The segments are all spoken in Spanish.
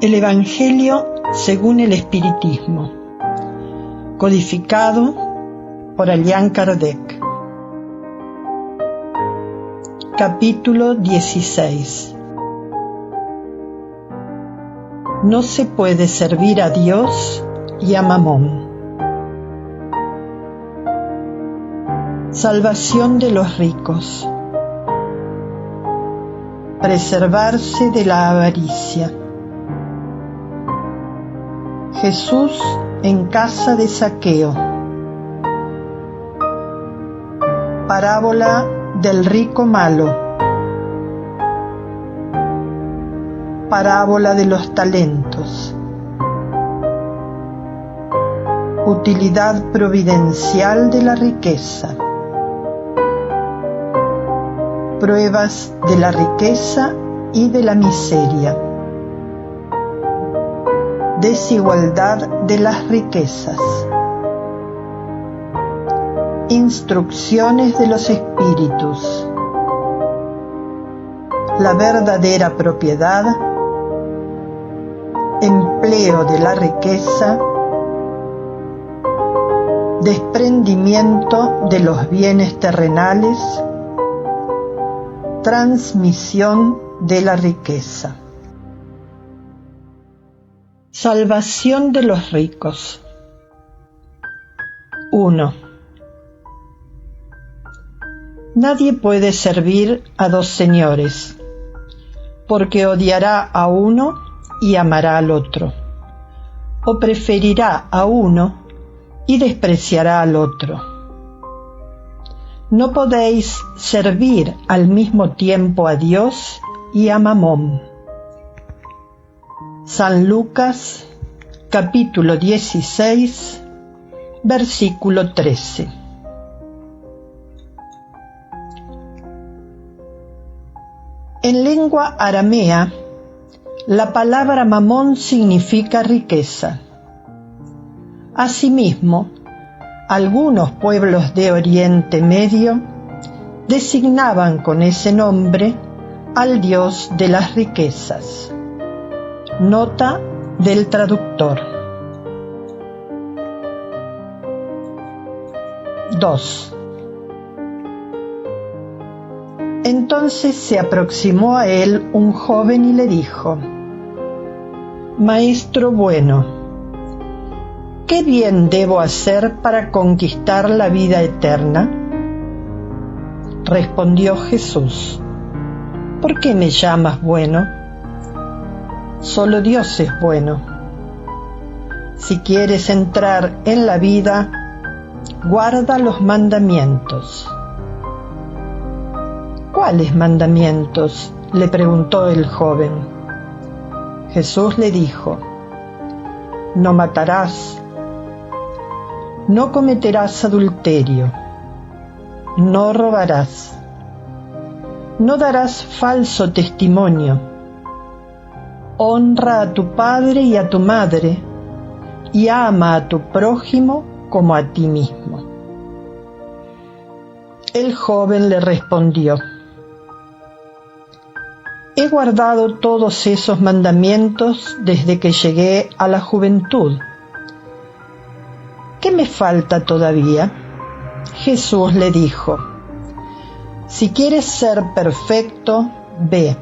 El Evangelio según el Espiritismo, codificado por Allan Kardec. Capítulo 16. No se puede servir a Dios y a Mamón. Salvación de los ricos. Preservarse de la avaricia. Jesús en casa de Zaqueo. Parábola del rico malo. Parábola de los talentos. Utilidad providencial de la riqueza. Pruebas de la riqueza y de la miseria. Desigualdad de las riquezas. Instrucciones de los espíritus. La verdadera propiedad. Empleo de la riqueza. Desprendimiento de los bienes terrenales. Transmisión de la riqueza. Salvación de los ricos. 1. Nadie puede servir a dos señores, porque odiará a uno y amará al otro, o preferirá a uno y despreciará al otro. No podéis servir al mismo tiempo a Dios y a Mamón. San Lucas, capítulo 16, versículo 13. En lengua aramea, la palabra mamón significa riqueza. Asimismo, algunos pueblos de Oriente Medio designaban con ese nombre al dios de las riquezas. Nota del traductor. 2. Entonces se aproximó a él un joven y le dijo: Maestro bueno, ¿qué bien debo hacer para conquistar la vida eterna? Respondió Jesús: ¿Por qué me llamas bueno? Solo Dios es bueno. Si quieres entrar en la vida, guarda los mandamientos. ¿Cuáles mandamientos?, le preguntó el joven. Jesús le dijo: No matarás, no cometerás adulterio, no robarás, no darás falso testimonio, honra a tu padre y a tu madre, y ama a tu prójimo como a ti mismo. El joven le respondió: He guardado todos esos mandamientos desde que llegué a la juventud. ¿Qué me falta todavía? Jesús le dijo: Si quieres ser perfecto, ve,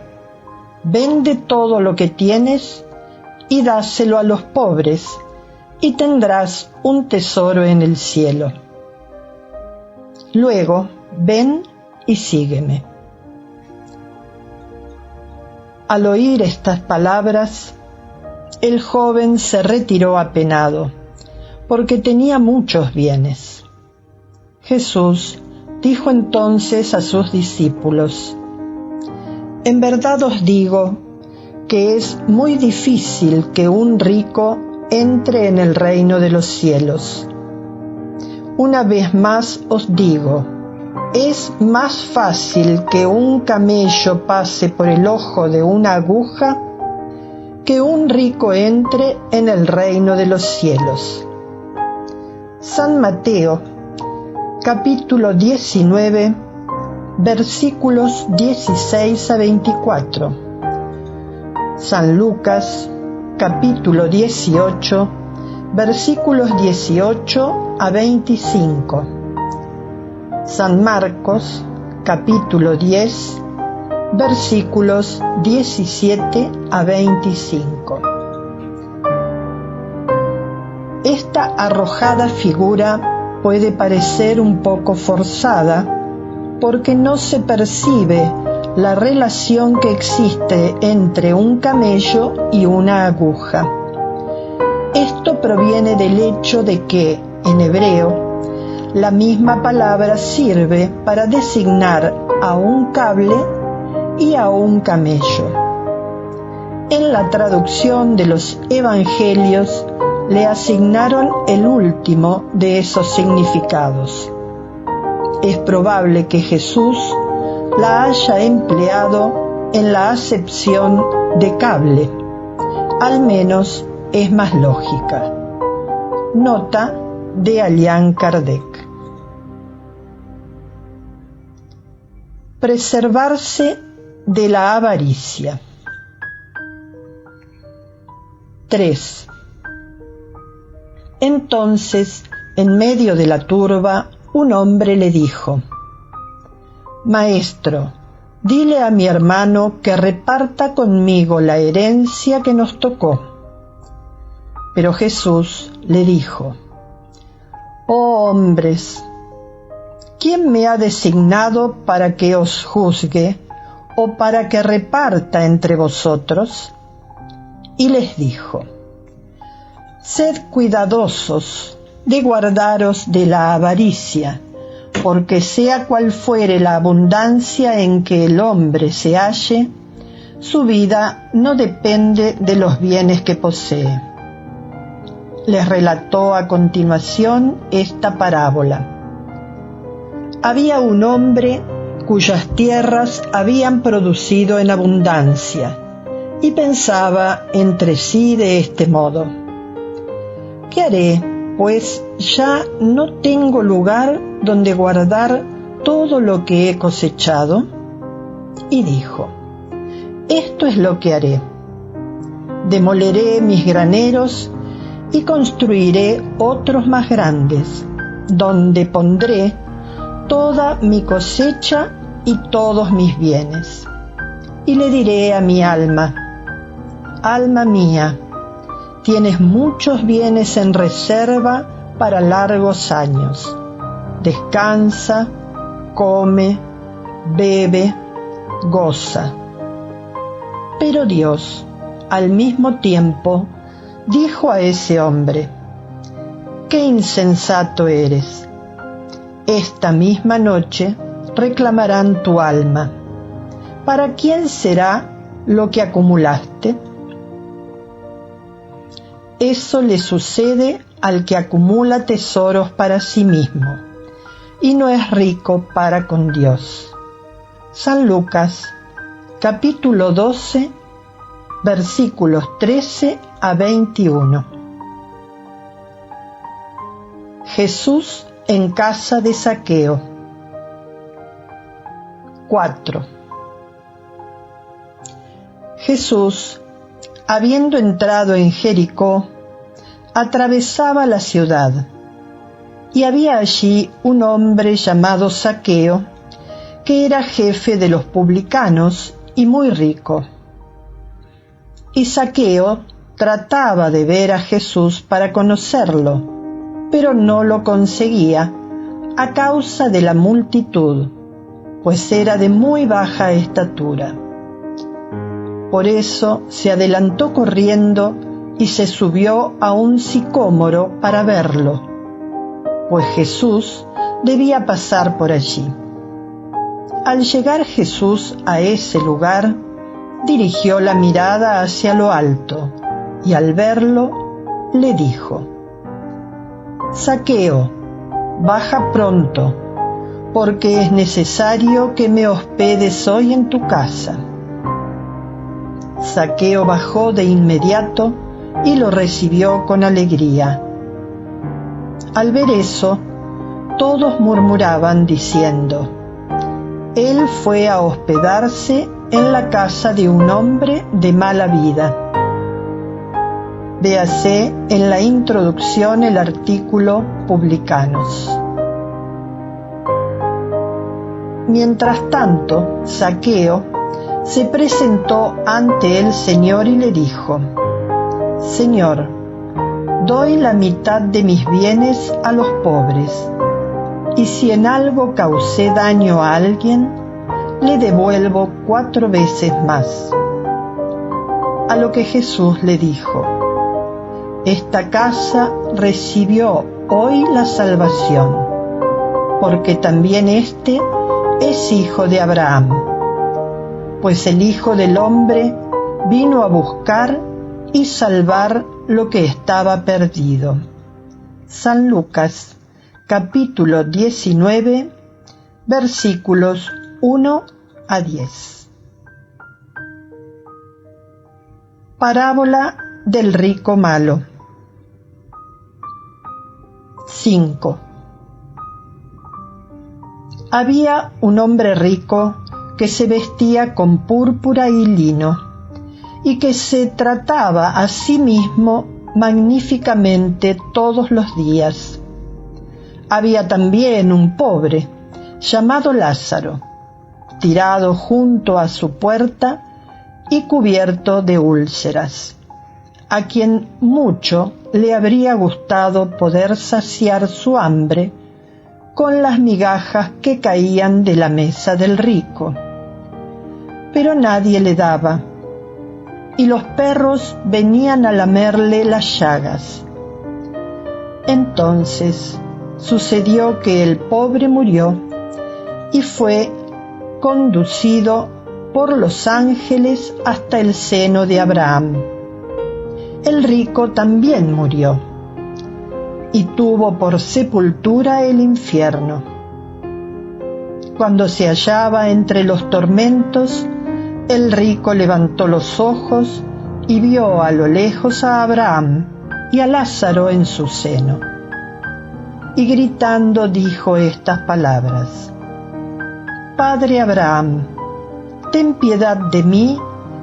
vende todo lo que tienes y dáselo a los pobres, y tendrás un tesoro en el cielo. Luego, ven y sígueme. Al oír estas palabras, el joven se retiró apenado, porque tenía muchos bienes. Jesús dijo entonces a sus discípulos: En verdad os digo que es muy difícil que un rico entre en el reino de los cielos. Una vez más os digo, es más fácil que un camello pase por el ojo de una aguja que un rico entre en el reino de los cielos. San Mateo, capítulo 19, versículos 16 a 24. San Lucas, capítulo 18, versículos 18 a 25. San Marcos, capítulo 10, versículos 17 a 25. Esta arrojada figura puede parecer un poco forzada porque no se percibe la relación que existe entre un camello y una aguja. Esto proviene del hecho de que, en hebreo, la misma palabra sirve para designar a un cable y a un camello. En la traducción de los evangelios le asignaron el último de esos significados. Es probable que Jesús la haya empleado en la acepción de cable. Al menos es más lógica. Nota de Allan Kardec. Preservarse de la avaricia. 3. Entonces, en medio de la turba, un hombre le dijo: Maestro, dile a mi hermano que reparta conmigo la herencia que nos tocó. Pero Jesús le dijo: Oh hombres, ¿quién me ha designado para que os juzgue o para que reparta entre vosotros? Y les dijo: Sed cuidadosos de guardaros de la avaricia, porque sea cual fuere la abundancia en que el hombre se halle, su vida no depende de los bienes que posee. Les relató a continuación esta parábola. Había un hombre cuyas tierras habían producido en abundancia, y pensaba entre sí de este modo: ¿qué haré, pues ya no tengo lugar donde guardar todo lo que he cosechado? Y dijo: esto es lo que haré. Demoleré mis graneros y construiré otros más grandes, donde pondré toda mi cosecha y todos mis bienes. Y le diré a mi alma: alma mía, tienes muchos bienes en reserva para largos años. Descansa, come, bebe, goza. Pero Dios, al mismo tiempo, dijo a ese hombre: ¡qué insensato eres! Esta misma noche reclamarán tu alma. ¿Para quién será lo que acumulaste? Eso le sucede al que acumula tesoros para sí mismo y no es rico para con Dios. San Lucas, capítulo 12, versículos 13 a 21. Jesús en casa de Zaqueo. 4. Jesús, habiendo entrado en Jericó, atravesaba la ciudad, y había allí un hombre llamado Zaqueo, que era jefe de los publicanos y muy rico. Y Zaqueo trataba de ver a Jesús para conocerlo, pero no lo conseguía a causa de la multitud, pues era de muy baja estatura. Por eso se adelantó corriendo y se subió a un sicómoro para verlo, pues Jesús debía pasar por allí. Al llegar Jesús a ese lugar, dirigió la mirada hacia lo alto y al verlo le dijo: Zaqueo, baja pronto, porque es necesario que me hospedes hoy en tu casa. Zaqueo bajó de inmediato y lo recibió con alegría. Al ver eso, todos murmuraban diciendo: él fue a hospedarse en la casa de un hombre de mala vida. Véase en la introducción el artículo Publicanos. Mientras tanto, Zaqueo se presentó ante el Señor y le dijo: Señor, doy la mitad de mis bienes a los pobres, y si en algo causé daño a alguien, le devuelvo 4 veces más. A lo que Jesús le dijo: Esta casa recibió hoy la salvación, porque también éste es hijo de Abraham, pues el Hijo del Hombre vino a buscar y salvar lo que estaba perdido. San Lucas, capítulo 19, versículos 1 a 10. Parábola del rico malo. 5. Había un hombre rico que se vestía con púrpura y lino, y que se trataba a sí mismo magníficamente todos los días. Había también un pobre, llamado Lázaro, tirado junto a su puerta y cubierto de úlceras, a quien mucho le habría gustado poder saciar su hambre con las migajas que caían de la mesa del rico. Pero nadie le daba, y los perros venían a lamerle las llagas. Entonces sucedió que el pobre murió y fue conducido por los ángeles hasta el seno de Abraham. El rico también murió y tuvo por sepultura el infierno. Cuando se hallaba entre los tormentos, el rico levantó los ojos y vio a lo lejos a Abraham y a Lázaro en su seno. Y gritando dijo estas palabras: Padre Abraham, ten piedad de mí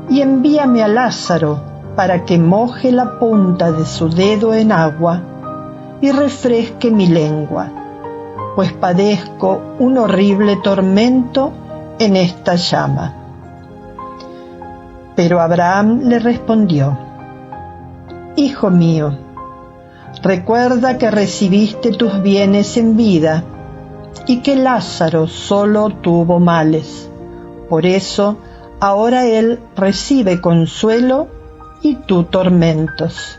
y envíame a Lázaro para que moje la punta de su dedo en agua y refresque mi lengua, pues padezco un horrible tormento en esta llama. Pero Abraham le respondió: Hijo mío, recuerda que recibiste tus bienes en vida y que Lázaro solo tuvo males. Por eso ahora él recibe consuelo y tú tormentos.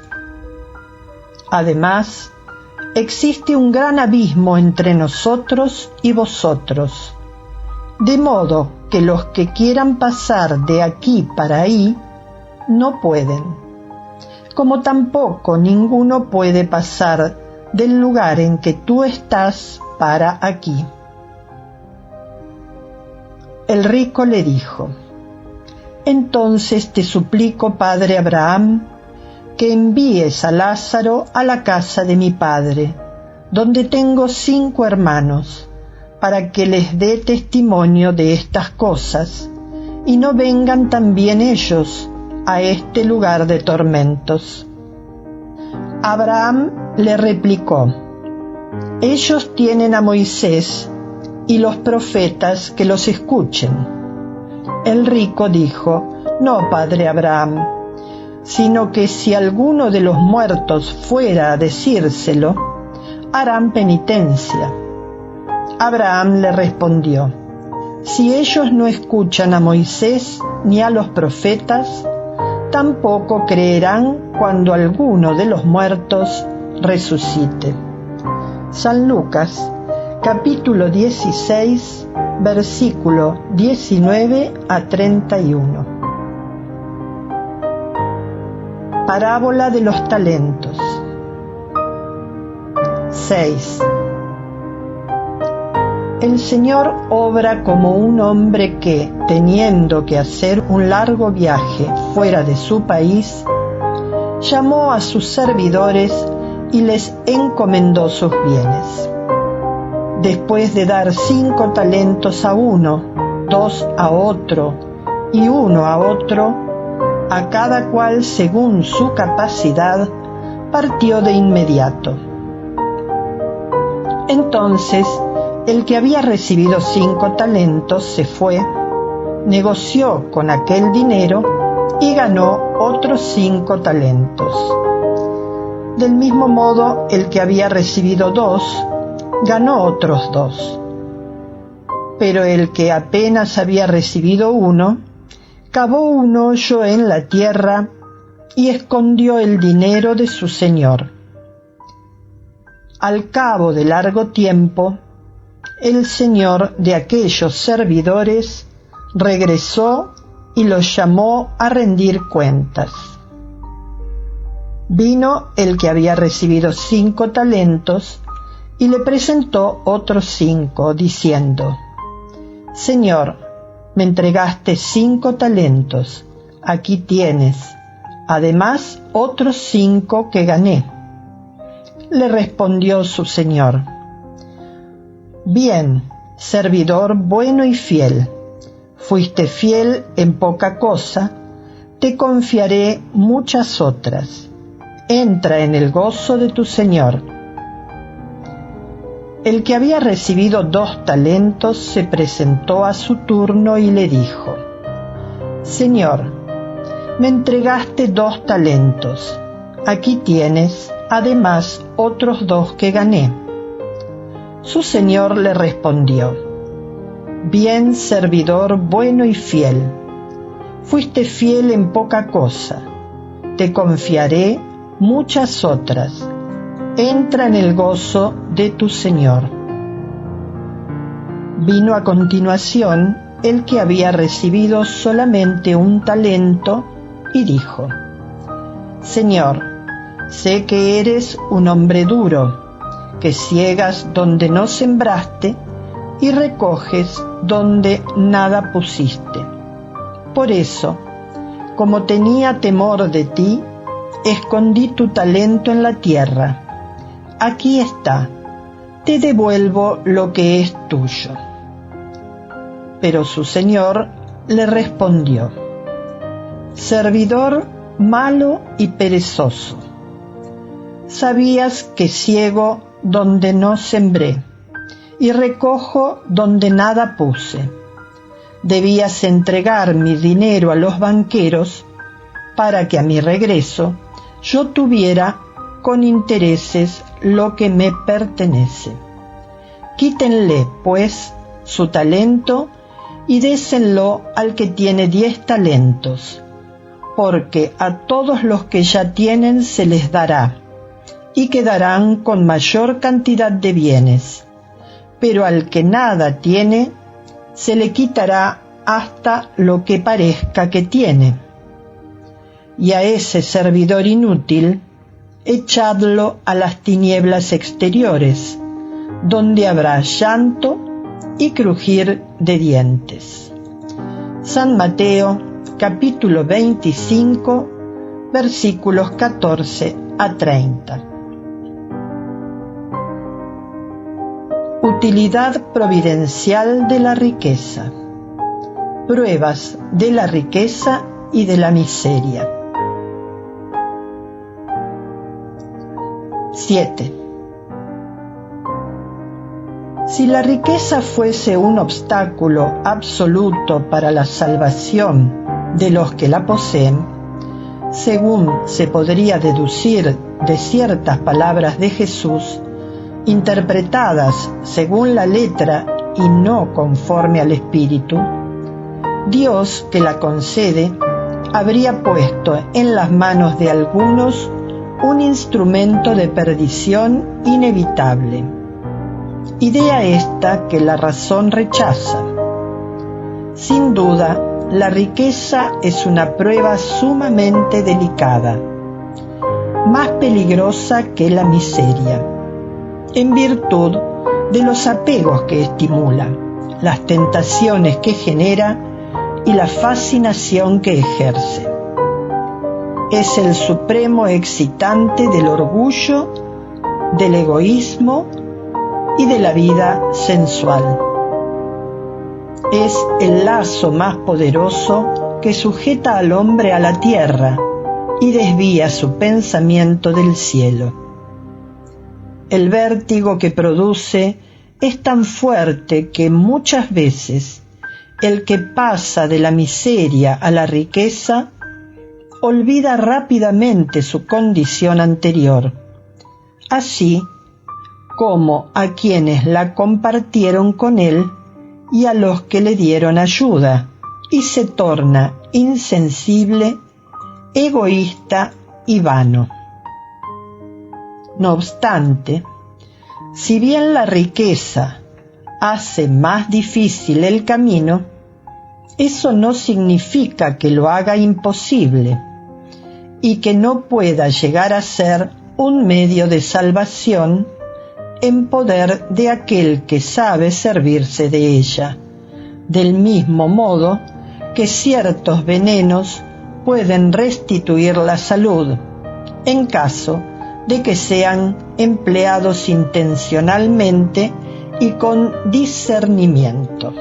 Además, existe un gran abismo entre nosotros y vosotros, de modo que los que quieran pasar de aquí para ahí no pueden, como tampoco ninguno puede pasar del lugar en que tú estás para aquí. El rico le dijo: Entonces te suplico, padre Abraham, que envíes a Lázaro a la casa de mi padre, donde tengo 5 hermanos, para que les dé testimonio de estas cosas, y no vengan también ellos a este lugar de tormentos. Abraham le replicó: Ellos tienen a Moisés y los profetas que los escuchen. El rico dijo: No, padre Abraham, sino que si alguno de los muertos fuera a decírselo, harán penitencia. Abraham le respondió: Si ellos no escuchan a Moisés ni a los profetas, tampoco creerán cuando alguno de los muertos resucite. San Lucas, capítulo 16, versículo 19 a 31. Parábola de los talentos. 6. El Señor obra como un hombre que, teniendo que hacer un largo viaje fuera de su país, llamó a sus servidores y les encomendó sus bienes. Después de dar 5 talentos a uno, 2 a otro y 1 a otro, a cada cual según su capacidad, partió de inmediato. Entonces, el que había recibido 5 talentos se fue, negoció con aquel dinero y ganó otros 5 talentos. Del mismo modo, el que había recibido 2, ganó otros 2. Pero el que apenas había recibido 1, cavó un hoyo en la tierra y escondió el dinero de su señor. Al cabo de largo tiempo, el señor de aquellos servidores regresó y los llamó a rendir cuentas. Vino el que había recibido 5 talentos y le presentó otros 5, diciendo: Señor, me entregaste 5 talentos, aquí tienes, además otros 5 que gané. Le respondió su señor: Bien, servidor bueno y fiel, fuiste fiel en poca cosa, te confiaré muchas otras. Entra en el gozo de tu señor. El que había recibido 2 talentos se presentó a su turno y le dijo: Señor, me entregaste 2 talentos, aquí tienes, además, otros 2 que gané. Su señor le respondió: Bien, servidor bueno y fiel, fuiste fiel en poca cosa, te confiaré muchas otras. Entra en el gozo de tu señor. Vino a continuación el que había recibido solamente 1 talento y dijo: Señor, sé que eres un hombre duro, que ciegas donde no sembraste y recoges donde nada pusiste. Por eso, como tenía temor de ti, escondí tu talento en la tierra. Aquí está, te devuelvo lo que es tuyo. Pero su señor le respondió: Servidor malo y perezoso, sabías que ciego donde no sembré y recojo donde nada puse. Debías entregar mi dinero a los banqueros para que a mi regreso yo tuviera con intereses lo que me pertenece. Quítenle, pues, su talento y désenlo al que tiene 10 talentos, porque a todos los que ya tienen se les dará, y quedarán con mayor cantidad de bienes, pero al que nada tiene, se le quitará hasta lo que parezca que tiene. Y a ese servidor inútil, echadlo a las tinieblas exteriores, donde habrá llanto y crujir de dientes. San Mateo, capítulo 25, versículos 14 a 30. Utilidad providencial de la riqueza. Pruebas de la riqueza y de la miseria. 7. Si la riqueza fuese un obstáculo absoluto para la salvación de los que la poseen, según se podría deducir de ciertas palabras de Jesús, interpretadas según la letra y no conforme al espíritu, Dios, que la concede, habría puesto en las manos de algunos un instrumento de perdición inevitable. Idea esta que la razón rechaza. Sin duda, la riqueza es una prueba sumamente delicada, más peligrosa que la miseria, en virtud de los apegos que estimula, las tentaciones que genera y la fascinación que ejerce. Es el supremo excitante del orgullo, del egoísmo y de la vida sensual. Es el lazo más poderoso que sujeta al hombre a la tierra y desvía su pensamiento del cielo. El vértigo que produce es tan fuerte que muchas veces el que pasa de la miseria a la riqueza olvida rápidamente su condición anterior, así como a quienes la compartieron con él y a los que le dieron ayuda, y se torna insensible, egoísta y vano. No obstante, si bien la riqueza hace más difícil el camino, eso no significa que lo haga imposible y que no pueda llegar a ser un medio de salvación en poder de aquel que sabe servirse de ella, del mismo modo que ciertos venenos pueden restituir la salud, en caso de que sean empleados intencionalmente y con discernimiento.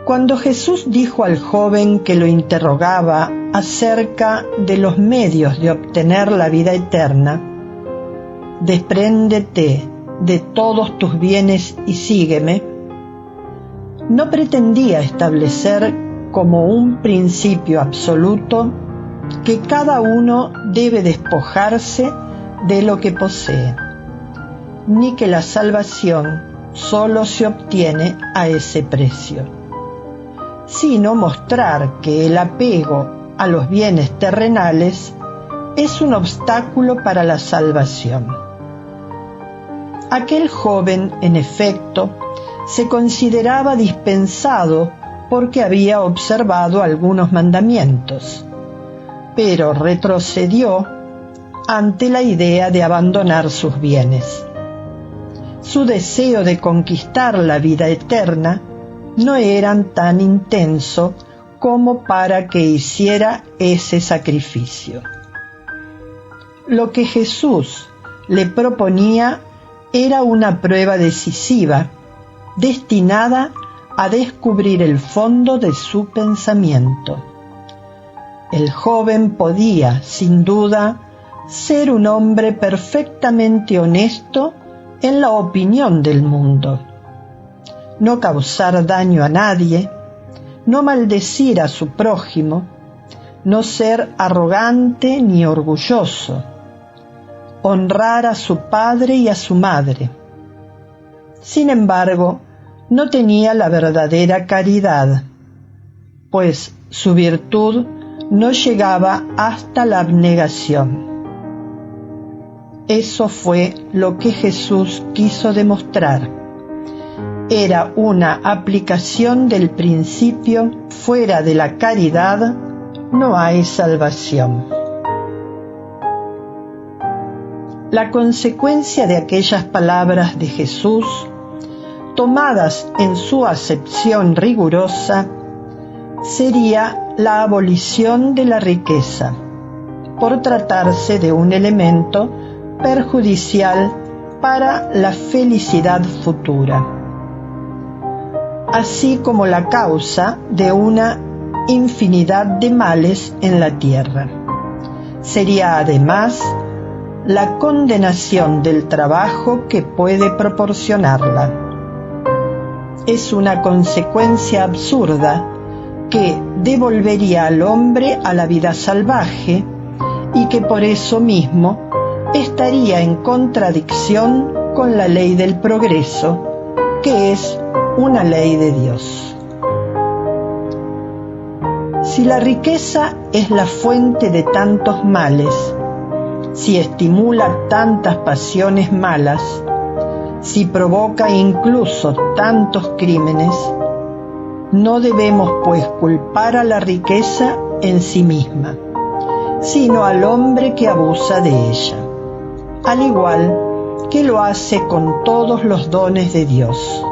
Cuando Jesús dijo al joven que lo interrogaba acerca de los medios de obtener la vida eterna, «Despréndete de todos tus bienes y sígueme», no pretendía establecer como un principio absoluto que cada uno debe despojarse de lo que posee, ni que la salvación solo se obtiene a ese precio, sino mostrar que el apego a los bienes terrenales es un obstáculo para la salvación. Aquel joven, en efecto, se consideraba dispensado porque había observado algunos mandamientos, pero retrocedió ante la idea de abandonar sus bienes. Su deseo de conquistar la vida eterna no era tan intenso como para que hiciera ese sacrificio. Lo que Jesús le proponía era una prueba decisiva, destinada a descubrir el fondo de su pensamiento. El joven podía, sin duda, ser un hombre perfectamente honesto en la opinión del mundo, no causar daño a nadie, no maldecir a su prójimo, no ser arrogante ni orgulloso, honrar a su padre y a su madre. Sin embargo, no tenía la verdadera caridad, pues su virtud no llegaba hasta la abnegación. Eso fue lo que Jesús quiso demostrar. Era una aplicación del principio: fuera de la caridad no hay salvación. La consecuencia de aquellas palabras de Jesús, tomadas en su acepción rigurosa, sería la abolición de la riqueza, por tratarse de un elemento perjudicial para la felicidad futura, así como la causa de una infinidad de males en la tierra. Sería además la condenación del trabajo que puede proporcionarla. Es una consecuencia absurda que devolvería al hombre a la vida salvaje y que por eso mismo estaría en contradicción con la ley del progreso, que es una ley de Dios. Si la riqueza es la fuente de tantos males, si estimula tantas pasiones malas, si provoca incluso tantos crímenes, no debemos pues culpar a la riqueza en sí misma, sino al hombre que abusa de ella, al igual que lo hace con todos los dones de Dios.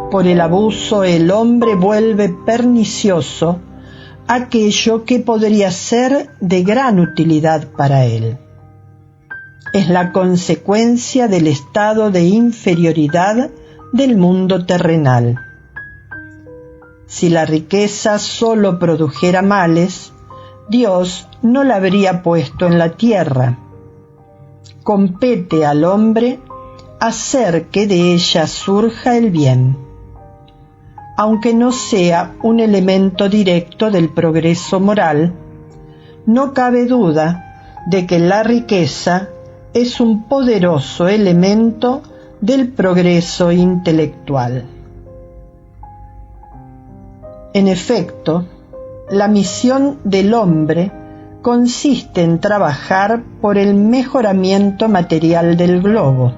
Por el abuso el hombre vuelve pernicioso aquello que podría ser de gran utilidad para él. Es la consecuencia del estado de inferioridad del mundo terrenal. Si la riqueza solo produjera males, Dios no la habría puesto en la tierra. Compete al hombre hacer que de ella surja el bien, aunque no sea un elemento directo del progreso moral. No cabe duda de que la riqueza es un poderoso elemento del progreso intelectual. En efecto, la misión del hombre consiste en trabajar por el mejoramiento material del globo.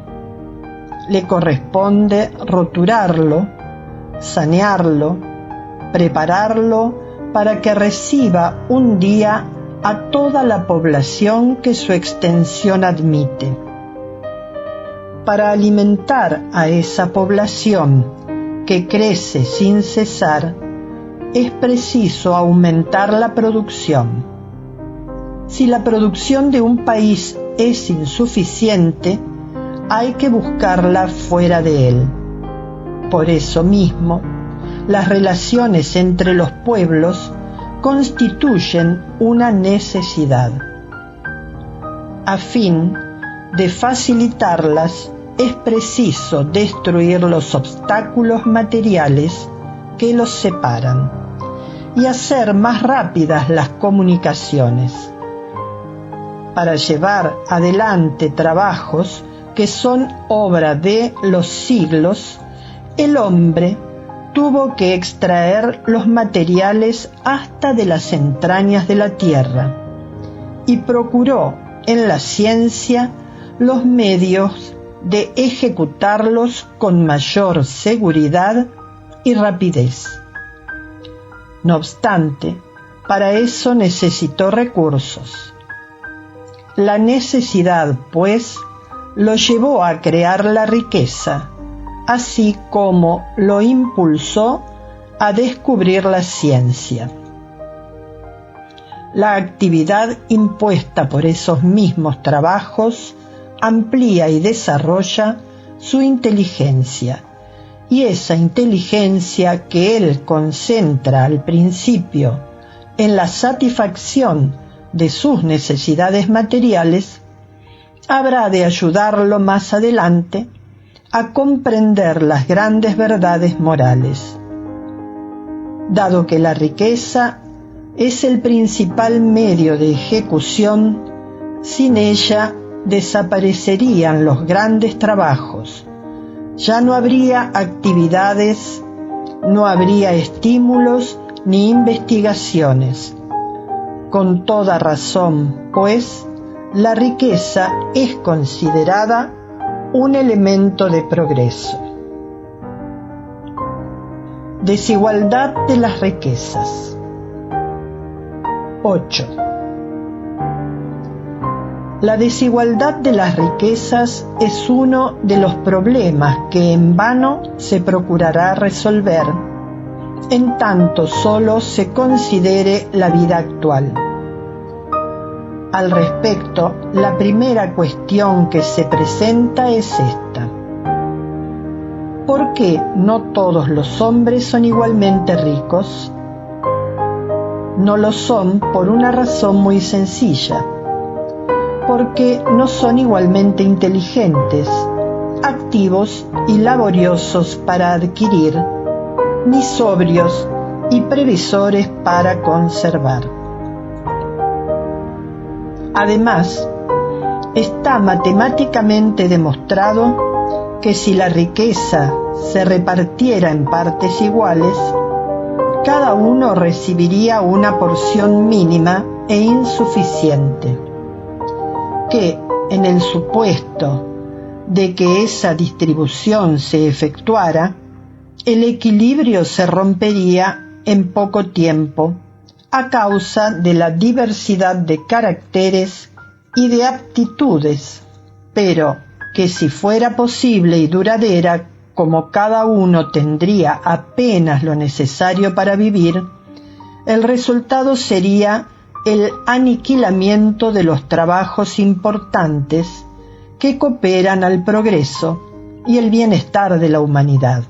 Le corresponde roturarlo, sanearlo, prepararlo para que reciba un día a toda la población que su extensión admite. Para alimentar a esa población que crece sin cesar, es preciso aumentar la producción. Si la producción de un país es insuficiente, hay que buscarla fuera de él. Por eso mismo, las relaciones entre los pueblos constituyen una necesidad. A fin de facilitarlas, es preciso destruir los obstáculos materiales que los separan y hacer más rápidas las comunicaciones. Para llevar adelante trabajos que son obra de los siglos, el hombre tuvo que extraer los materiales hasta de las entrañas de la tierra y procuró en la ciencia los medios de ejecutarlos con mayor seguridad y rapidez. No obstante, para eso necesitó recursos. La necesidad, pues, lo llevó a crear la riqueza, así como lo impulsó a descubrir la ciencia. La actividad impuesta por esos mismos trabajos amplía y desarrolla su inteligencia, y esa inteligencia que él concentra al principio en la satisfacción de sus necesidades materiales, habrá de ayudarlo más adelante a comprender las grandes verdades morales. Dado que la riqueza es el principal medio de ejecución, sin ella desaparecerían los grandes trabajos. Ya no habría actividades, no habría estímulos ni investigaciones. Con toda razón, pues, la riqueza es considerada un elemento de progreso. Desigualdad de las riquezas. 8. La desigualdad de las riquezas es uno de los problemas que en vano se procurará resolver, en tanto solo se considere la vida actual. Al respecto, la primera cuestión que se presenta es esta: ¿por qué no todos los hombres son igualmente ricos? No lo son por una razón muy sencilla: porque no son igualmente inteligentes, activos y laboriosos para adquirir, ni sobrios y previsores para conservar. Además, está matemáticamente demostrado que si la riqueza se repartiera en partes iguales, cada uno recibiría una porción mínima e insuficiente, que en el supuesto de que esa distribución se efectuara, el equilibrio se rompería en poco tiempo a causa de la diversidad de caracteres y de aptitudes, pero que si fuera posible y duradera, como cada uno tendría apenas lo necesario para vivir, el resultado sería el aniquilamiento de los trabajos importantes que cooperan al progreso y el bienestar de la humanidad.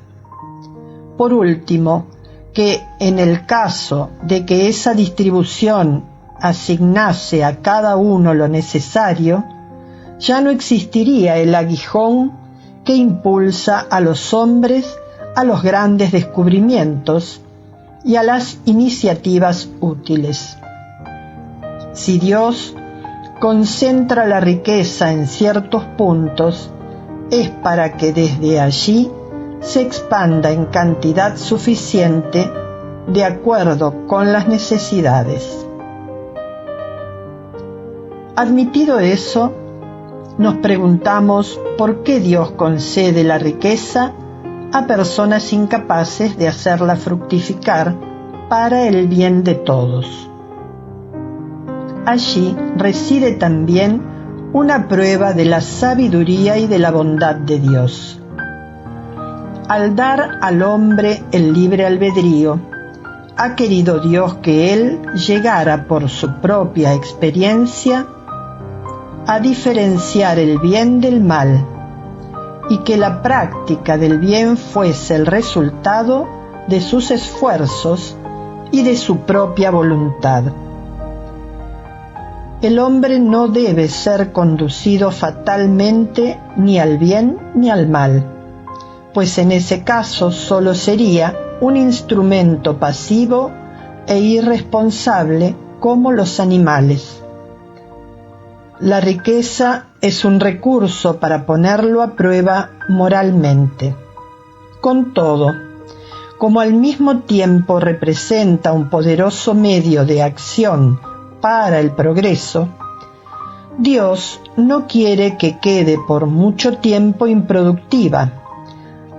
Por último, que en el caso de que esa distribución asignase a cada uno lo necesario, ya no existiría el aguijón que impulsa a los hombres a los grandes descubrimientos y a las iniciativas útiles. Si Dios concentra la riqueza en ciertos puntos, es para que desde allí se expanda en cantidad suficiente de acuerdo con las necesidades. Admitido eso, nos preguntamos por qué Dios concede la riqueza a personas incapaces de hacerla fructificar para el bien de todos. Allí reside también una prueba de la sabiduría y de la bondad de Dios. Al dar al hombre el libre albedrío, ha querido Dios que él llegara por su propia experiencia a diferenciar el bien del mal y que la práctica del bien fuese el resultado de sus esfuerzos y de su propia voluntad. El hombre no debe ser conducido fatalmente ni al bien ni al mal, pues en ese caso solo sería un instrumento pasivo e irresponsable como los animales. La riqueza es un recurso para ponerlo a prueba moralmente. Con todo, como al mismo tiempo representa un poderoso medio de acción para el progreso, Dios no quiere que quede por mucho tiempo improductiva,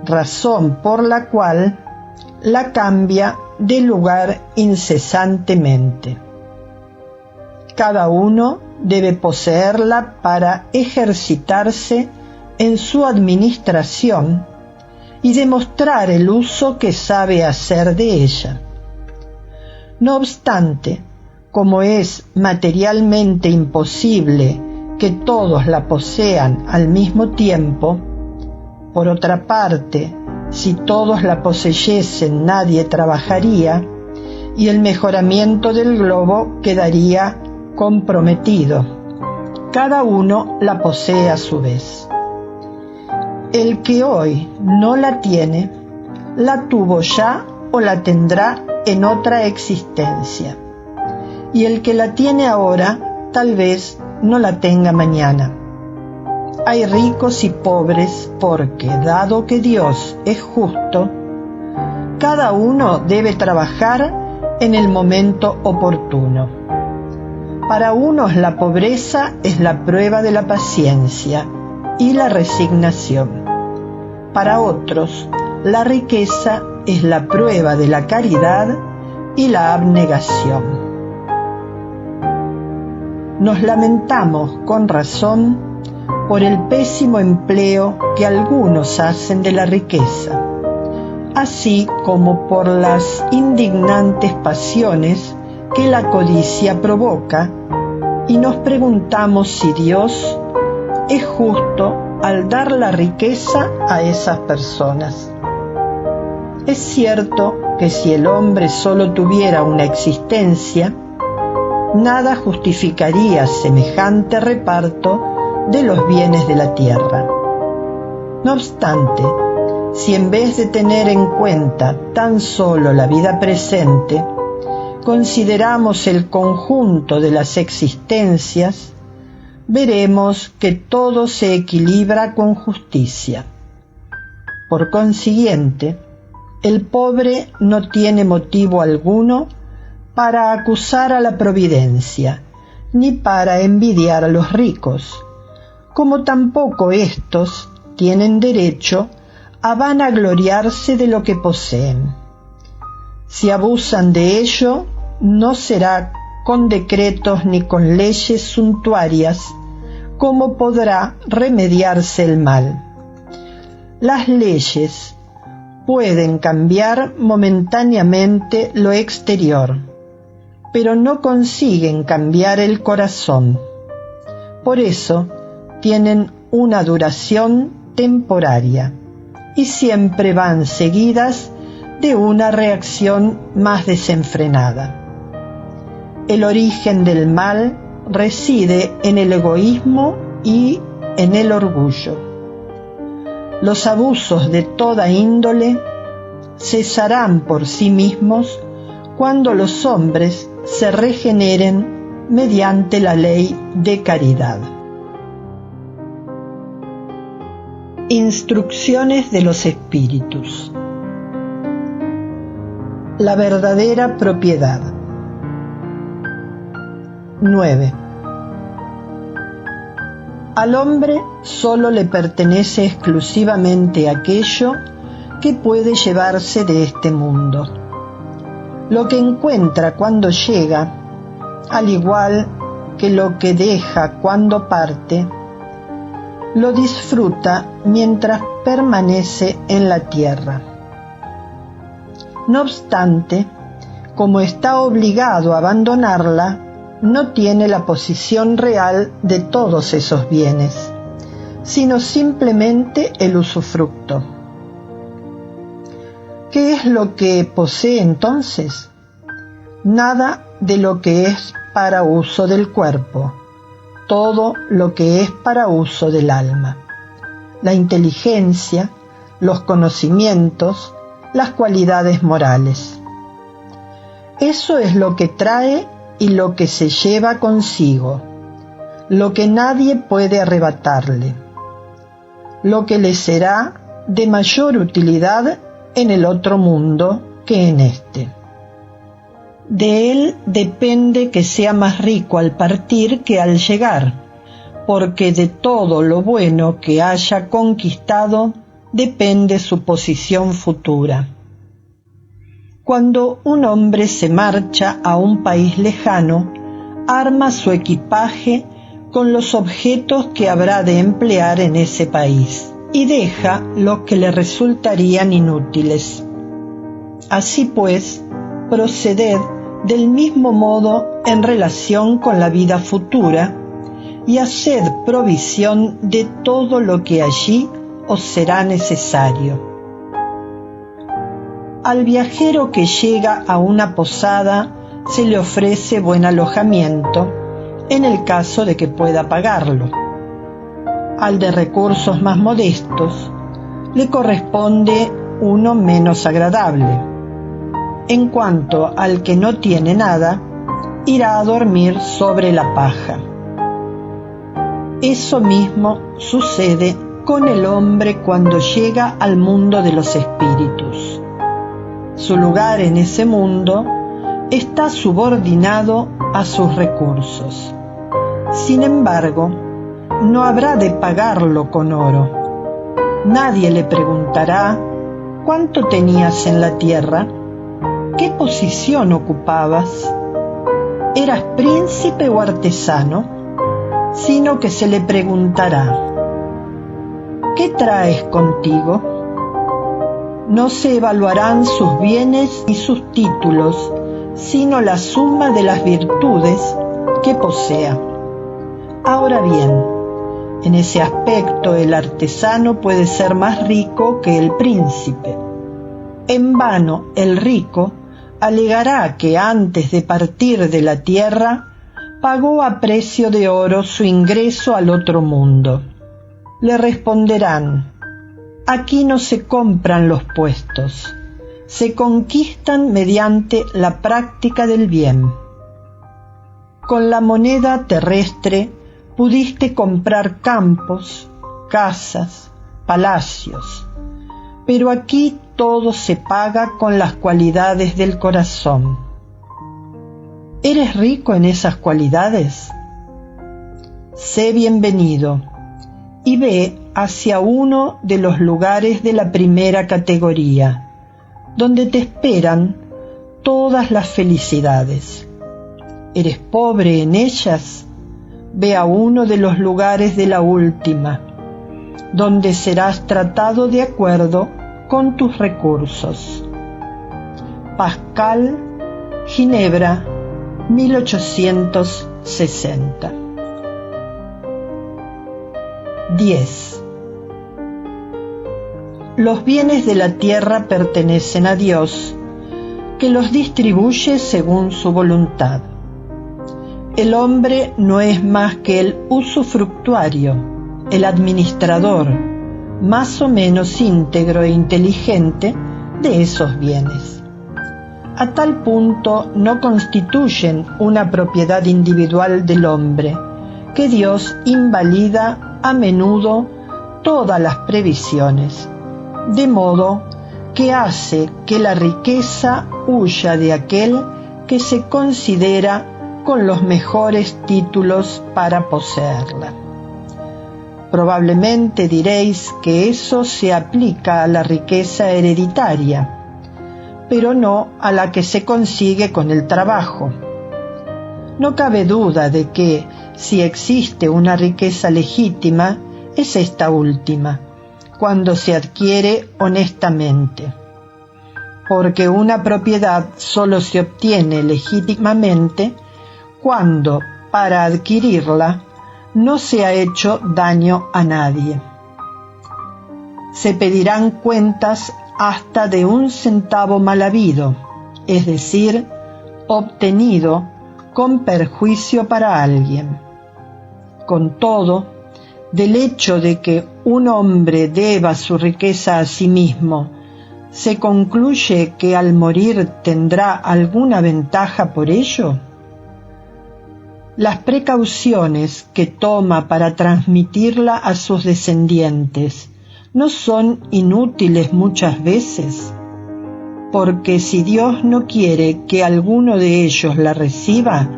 razón por la cual la cambia de lugar incesantemente. Cada uno debe poseerla para ejercitarse en su administración y demostrar el uso que sabe hacer de ella. No obstante, como es materialmente imposible que todos la posean al mismo tiempo, por otra parte, si todos la poseyesen nadie trabajaría y el mejoramiento del globo quedaría comprometido. Cada uno la posee a su vez. El que hoy no la tiene, la tuvo ya o la tendrá en otra existencia. Y el que la tiene ahora, tal vez no la tenga mañana. Hay ricos y pobres porque, dado que Dios es justo, cada uno debe trabajar en el momento oportuno. Para unos la pobreza es la prueba de la paciencia y la resignación. Para otros, la riqueza es la prueba de la caridad y la abnegación. Nos lamentamos con razón por el pésimo empleo que algunos hacen de la riqueza, así como por las indignantes pasiones que la codicia provoca, y nos preguntamos si Dios es justo al dar la riqueza a esas personas. Es cierto que si el hombre solo tuviera una existencia, nada justificaría semejante reparto de los bienes de la tierra. No obstante, si en vez de tener en cuenta tan solo la vida presente, consideramos el conjunto de las existencias, veremos que todo se equilibra con justicia. Por consiguiente, el pobre no tiene motivo alguno para acusar a la providencia, ni para envidiar a los ricos, como tampoco éstos tienen derecho a vanagloriarse de lo que poseen. Si abusan de ello, no será con decretos ni con leyes suntuarias como podrá remediarse el mal. Las leyes pueden cambiar momentáneamente lo exterior, pero no consiguen cambiar el corazón. Por eso tienen una duración temporaria y siempre van seguidas de una reacción más desenfrenada. El origen del mal reside en el egoísmo y en el orgullo. Los abusos de toda índole cesarán por sí mismos cuando los hombres se regeneren mediante la ley de caridad. Instrucciones de los espíritus. La verdadera propiedad. 9. Al hombre solo le pertenece exclusivamente aquello que puede llevarse de este mundo. Lo que encuentra cuando llega, al igual que lo que deja cuando parte, lo disfruta mientras permanece en la tierra. No obstante, como está obligado a abandonarla, no tiene la posición real de todos esos bienes, sino simplemente el usufructo. ¿Qué es lo que posee entonces? Nada de lo que es para uso del cuerpo, todo lo que es para uso del alma, la inteligencia, los conocimientos, las cualidades morales. Eso es lo que trae y lo que se lleva consigo, lo que nadie puede arrebatarle, lo que le será de mayor utilidad en el otro mundo que en este. De él depende que sea más rico al partir que al llegar, porque de todo lo bueno que haya conquistado depende su posición futura. Cuando un hombre se marcha a un país lejano, arma su equipaje con los objetos que habrá de emplear en ese país y deja los que le resultarían inútiles. Así pues, proceded del mismo modo en relación con la vida futura y haced provisión de todo lo que allí os será necesario. Al viajero que llega a una posada se le ofrece buen alojamiento, en el caso de que pueda pagarlo. Al de recursos más modestos le corresponde uno menos agradable. En cuanto al que no tiene nada, irá a dormir sobre la paja. Eso mismo sucede con el hombre cuando llega al mundo de los espíritus. Su lugar en ese mundo está subordinado a sus recursos. Sin embargo, no habrá de pagarlo con oro. Nadie le preguntará ¿cuánto tenías en la tierra? ¿Qué posición ocupabas? ¿Eras príncipe o artesano? Sino que se le preguntará ¿qué traes contigo? No se evaluarán sus bienes y sus títulos, sino la suma de las virtudes que posea. Ahora bien, en ese aspecto el artesano puede ser más rico que el príncipe. En vano el rico alegará que antes de partir de la tierra pagó a precio de oro su ingreso al otro mundo. Le responderán: aquí no se compran los puestos, se conquistan mediante la práctica del bien. Con la moneda terrestre pudiste comprar campos, casas, palacios, pero aquí todo se paga con las cualidades del corazón. ¿Eres rico en esas cualidades? Sé bienvenido y ve hacia uno de los lugares de la primera categoría, donde te esperan todas las felicidades. ¿Eres pobre en ellas? Ve a uno de los lugares de la última, donde serás tratado de acuerdo con tus recursos. Pascal, Ginebra, 1860. 10. los bienes de la tierra pertenecen a Dios, que los distribuye según su voluntad. El hombre no es más que el usufructuario, el administrador, más o menos íntegro e inteligente de esos bienes. A tal punto no constituyen una propiedad individual del hombre, que Dios invalida a menudo todas las previsiones, de modo que hace que la riqueza huya de aquel que se considera con los mejores títulos para poseerla. Probablemente diréis que eso se aplica a la riqueza hereditaria, pero no a la que se consigue con el trabajo. No cabe duda de que, si existe una riqueza legítima, es esta última, cuando se adquiere honestamente. Porque una propiedad solo se obtiene legítimamente cuando, para adquirirla, no se ha hecho daño a nadie. Se pedirán cuentas hasta de un centavo mal habido, es decir, obtenido con perjuicio para alguien. Con todo, del hecho de que un hombre deba su riqueza a sí mismo, ¿se concluye que al morir tendrá alguna ventaja por ello? Las precauciones que toma para transmitirla a sus descendientes ¿no son inútiles muchas veces? Porque si Dios no quiere que alguno de ellos la reciba,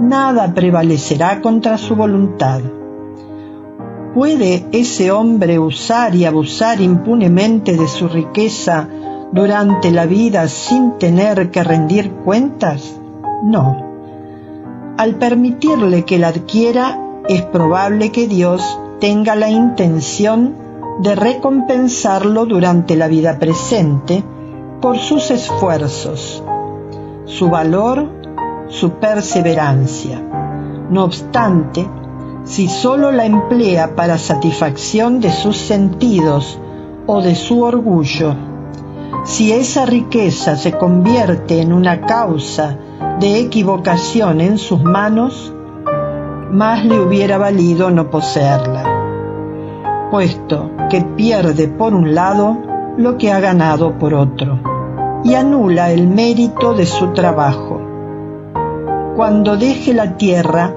nada prevalecerá contra su voluntad. ¿Puede ese hombre usar y abusar impunemente de su riqueza durante la vida sin tener que rendir cuentas? No. Al permitirle que la adquiera, es probable que Dios tenga la intención de recompensarlo durante la vida presente por sus esfuerzos, su valor, su perseverancia. No obstante, si sólo la emplea para satisfacción de sus sentidos o de su orgullo, si esa riqueza se convierte en una causa de equivocación en sus manos, más le hubiera valido no poseerla, puesto que pierde por un lado lo que ha ganado por otro, y anula el mérito de su trabajo. Cuando deje la tierra,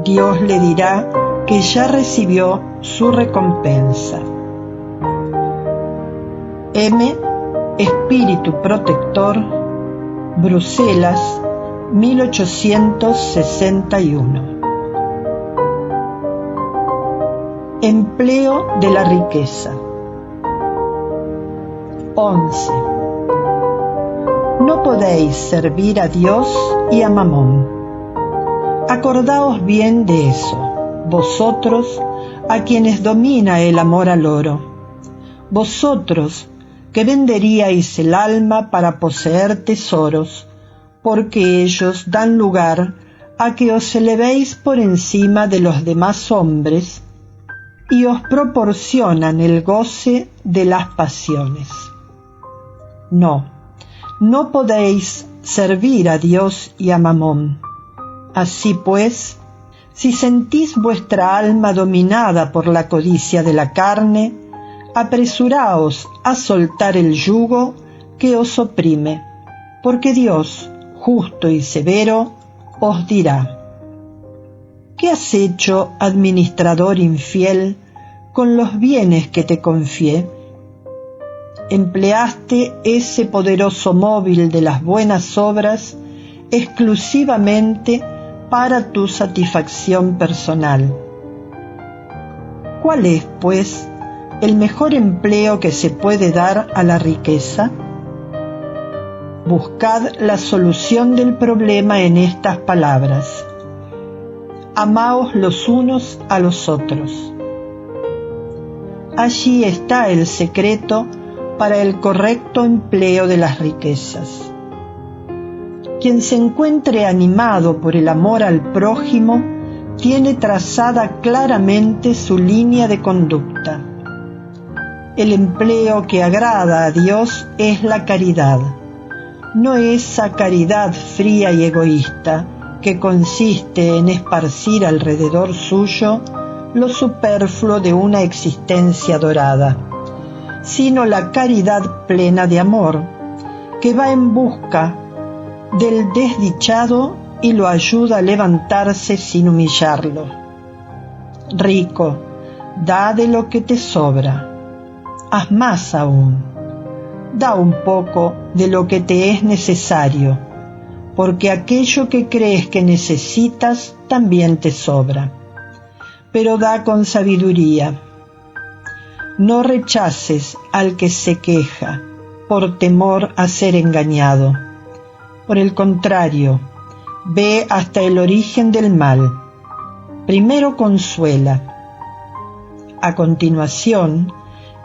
Dios le dirá que ya recibió su recompensa. M. Espíritu Protector, Bruselas, 1861. Empleo de la riqueza. 11. No podéis servir a Dios y a Mamón. Acordaos bien de eso, vosotros a quienes domina el amor al oro, vosotros que venderíais el alma para poseer tesoros, porque ellos dan lugar a que os elevéis por encima de los demás hombres y os proporcionan el goce de las pasiones. No podéis servir a Dios y a Mamón. Así pues, si sentís vuestra alma dominada por la codicia de la carne, apresuraos a soltar el yugo que os oprime, porque Dios, justo y severo, os dirá: ¿qué has hecho, administrador infiel, con los bienes que te confié? Empleaste ese poderoso móvil de las buenas obras exclusivamente para tu satisfacción personal. ¿Cuál es, pues, el mejor empleo que se puede dar a la riqueza? Buscad la solución del problema en estas palabras: amaos los unos a los otros. Allí está el secreto para el correcto empleo de las riquezas. Quien se encuentre animado por el amor al prójimo tiene trazada claramente su línea de conducta. El empleo que agrada a Dios es la caridad, no esa caridad fría y egoísta que consiste en esparcir alrededor suyo lo superfluo de una existencia dorada, sino la caridad plena de amor, que va en busca del desdichado y lo ayuda a levantarse sin humillarlo. Rico, da de lo que te sobra. Haz más aún. Da un poco de lo que te es necesario, porque aquello que crees que necesitas también te sobra. Pero da con sabiduría. No rechaces al que se queja por temor a ser engañado. Por el contrario, ve hasta el origen del mal. Primero consuela. A continuación,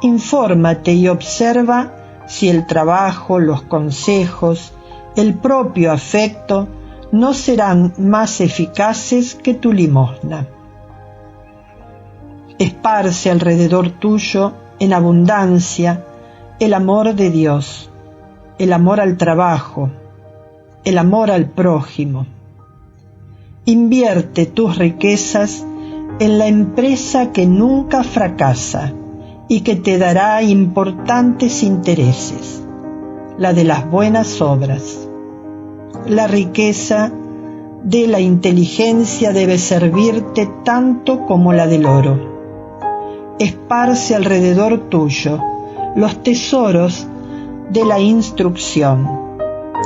infórmate y observa si el trabajo, los consejos, el propio afecto no serán más eficaces que tu limosna. Esparce alrededor tuyo en abundancia el amor de Dios, el amor al trabajo, el amor al prójimo. Invierte tus riquezas en la empresa que nunca fracasa y que te dará importantes intereses, la de las buenas obras. La riqueza de la inteligencia debe servirte tanto como la del oro. Esparce alrededor tuyo los tesoros de la instrucción.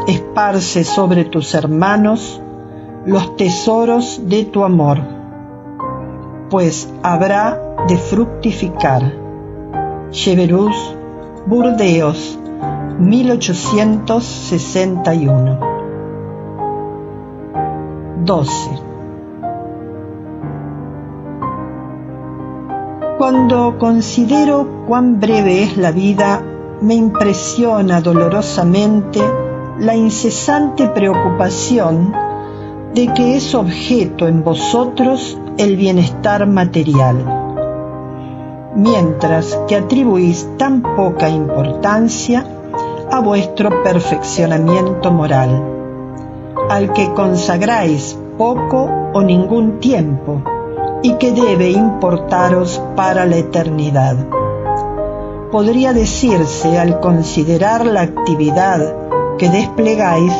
Esparce sobre tus hermanos los tesoros de tu amor, pues habrá de fructificar. Cheverus, Burdeos, 1861. 12. Cuando considero cuán breve es la vida, me impresiona dolorosamente la incesante preocupación de que es objeto en vosotros el bienestar material, mientras que atribuís tan poca importancia a vuestro perfeccionamiento moral, al que consagráis poco o ningún tiempo y que debe importaros para la eternidad. Podría decirse, al considerar la actividad que desplegáis,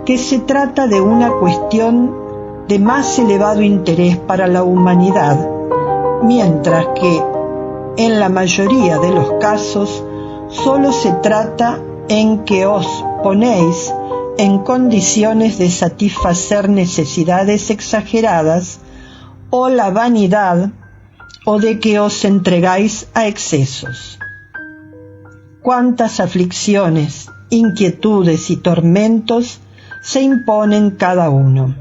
que se trata de una cuestión de más elevado interés para la humanidad, mientras que, en la mayoría de los casos, solo se trata en que os ponéis en condiciones de satisfacer necesidades exageradas o la vanidad, o de que os entregáis a excesos. Cuántas aflicciones, inquietudes y tormentos se imponen cada uno.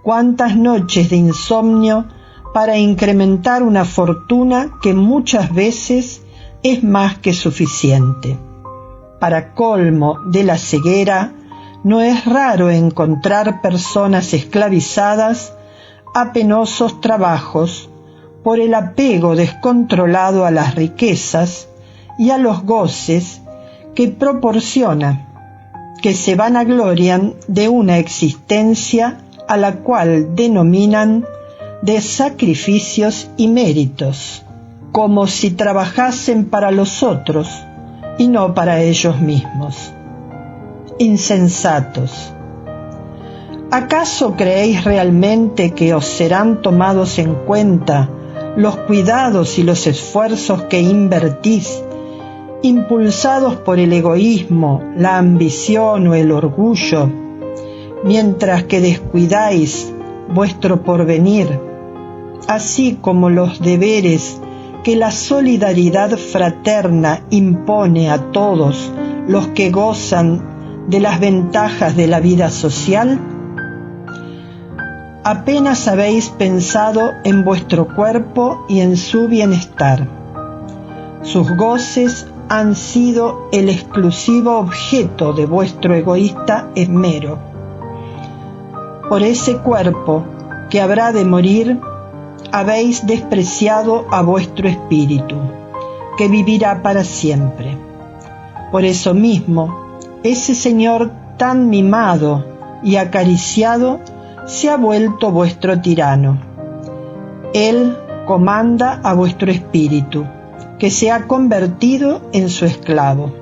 Cuántas noches de insomnio para incrementar una fortuna que muchas veces es más que suficiente. Para colmo de la ceguera, no es raro encontrar personas esclavizadas a penosos trabajos por el apego descontrolado a las riquezas y a los goces que proporciona, que se vanaglorian de una existencia a la cual denominan de sacrificios y méritos, como si trabajasen para los otros y no para ellos mismos. Insensatos. ¿Acaso creéis realmente que os serán tomados en cuenta los cuidados y los esfuerzos que invertís, impulsados por el egoísmo, la ambición o el orgullo, mientras que descuidáis vuestro porvenir, así como los deberes que la solidaridad fraterna impone a todos los que gozan de las ventajas de la vida social? Apenas habéis pensado en vuestro cuerpo y en su bienestar. Sus goces han sido el exclusivo objeto de vuestro egoísta esmero. Por ese cuerpo que habrá de morir, habéis despreciado a vuestro espíritu, que vivirá para siempre. Por eso mismo, ese Señor tan mimado y acariciado se ha vuelto vuestro tirano. Él comanda a vuestro espíritu, que se ha convertido en su esclavo.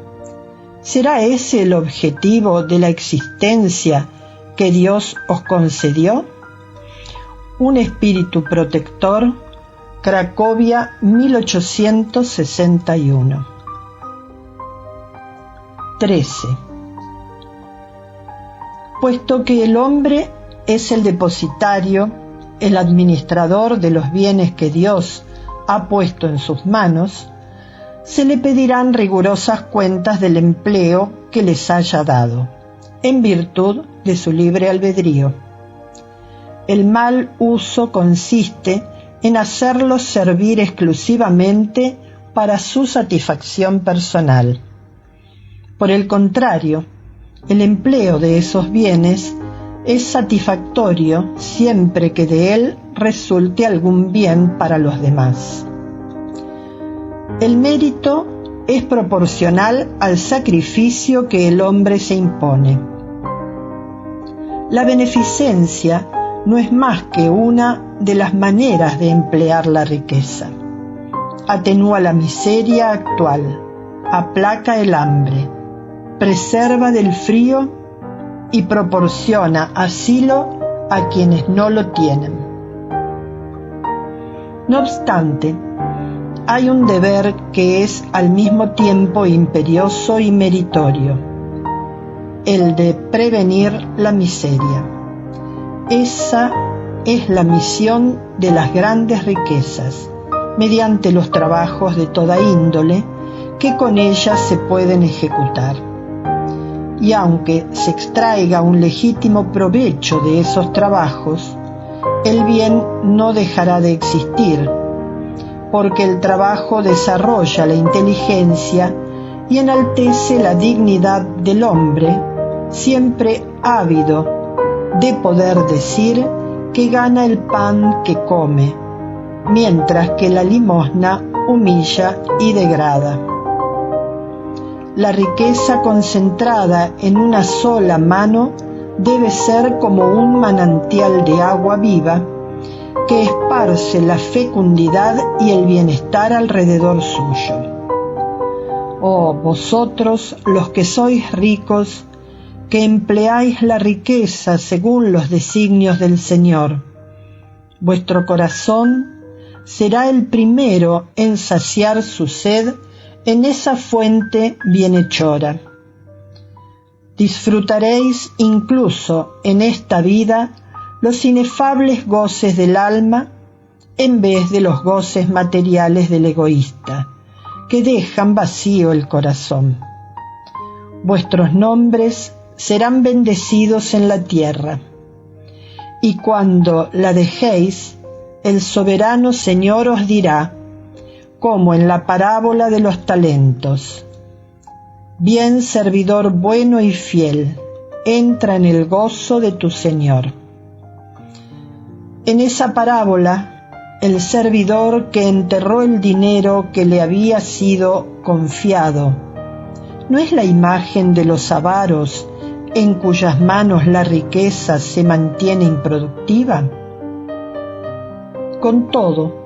¿Será ese el objetivo de la existencia que Dios os concedió? Un espíritu protector, Cracovia, 1861. 13. Puesto que el hombre es el depositario, el administrador de los bienes que Dios ha puesto en sus manos, se le pedirán rigurosas cuentas del empleo que les haya dado, en virtud de su libre albedrío. El mal uso consiste en hacerlos servir exclusivamente para su satisfacción personal. Por el contrario, el empleo de esos bienes es satisfactorio siempre que de él resulte algún bien para los demás. El mérito es proporcional al sacrificio que el hombre se impone. La beneficencia no es más que una de las maneras de emplear la riqueza. Atenúa la miseria actual, aplaca el hambre, preserva del frío y proporciona asilo a quienes no lo tienen. No obstante, hay un deber que es al mismo tiempo imperioso y meritorio, el de prevenir la miseria. Esa es la misión de las grandes riquezas, mediante los trabajos de toda índole que con ellas se pueden ejecutar. Y aunque se extraiga un legítimo provecho de esos trabajos, el bien no dejará de existir, porque el trabajo desarrolla la inteligencia y enaltece la dignidad del hombre, siempre ávido de poder decir que gana el pan que come, mientras que la limosna humilla y degrada. La riqueza concentrada en una sola mano debe ser como un manantial de agua viva que esparce la fecundidad y el bienestar alrededor suyo. Oh, vosotros los que sois ricos, que empleáis la riqueza según los designios del Señor, vuestro corazón será el primero en saciar su sed en esa fuente bienhechora. Disfrutaréis incluso en esta vida los inefables goces del alma en vez de los goces materiales del egoísta, que dejan vacío el corazón. Vuestros nombres serán bendecidos en la tierra, y cuando la dejéis, el soberano Señor os dirá, como en la parábola de los talentos: bien servidor bueno y fiel, entra en el gozo de tu Señor. En esa parábola, el servidor que enterró el dinero que le había sido confiado, ¿no es la imagen de los avaros en cuyas manos la riqueza se mantiene improductiva? Con todo,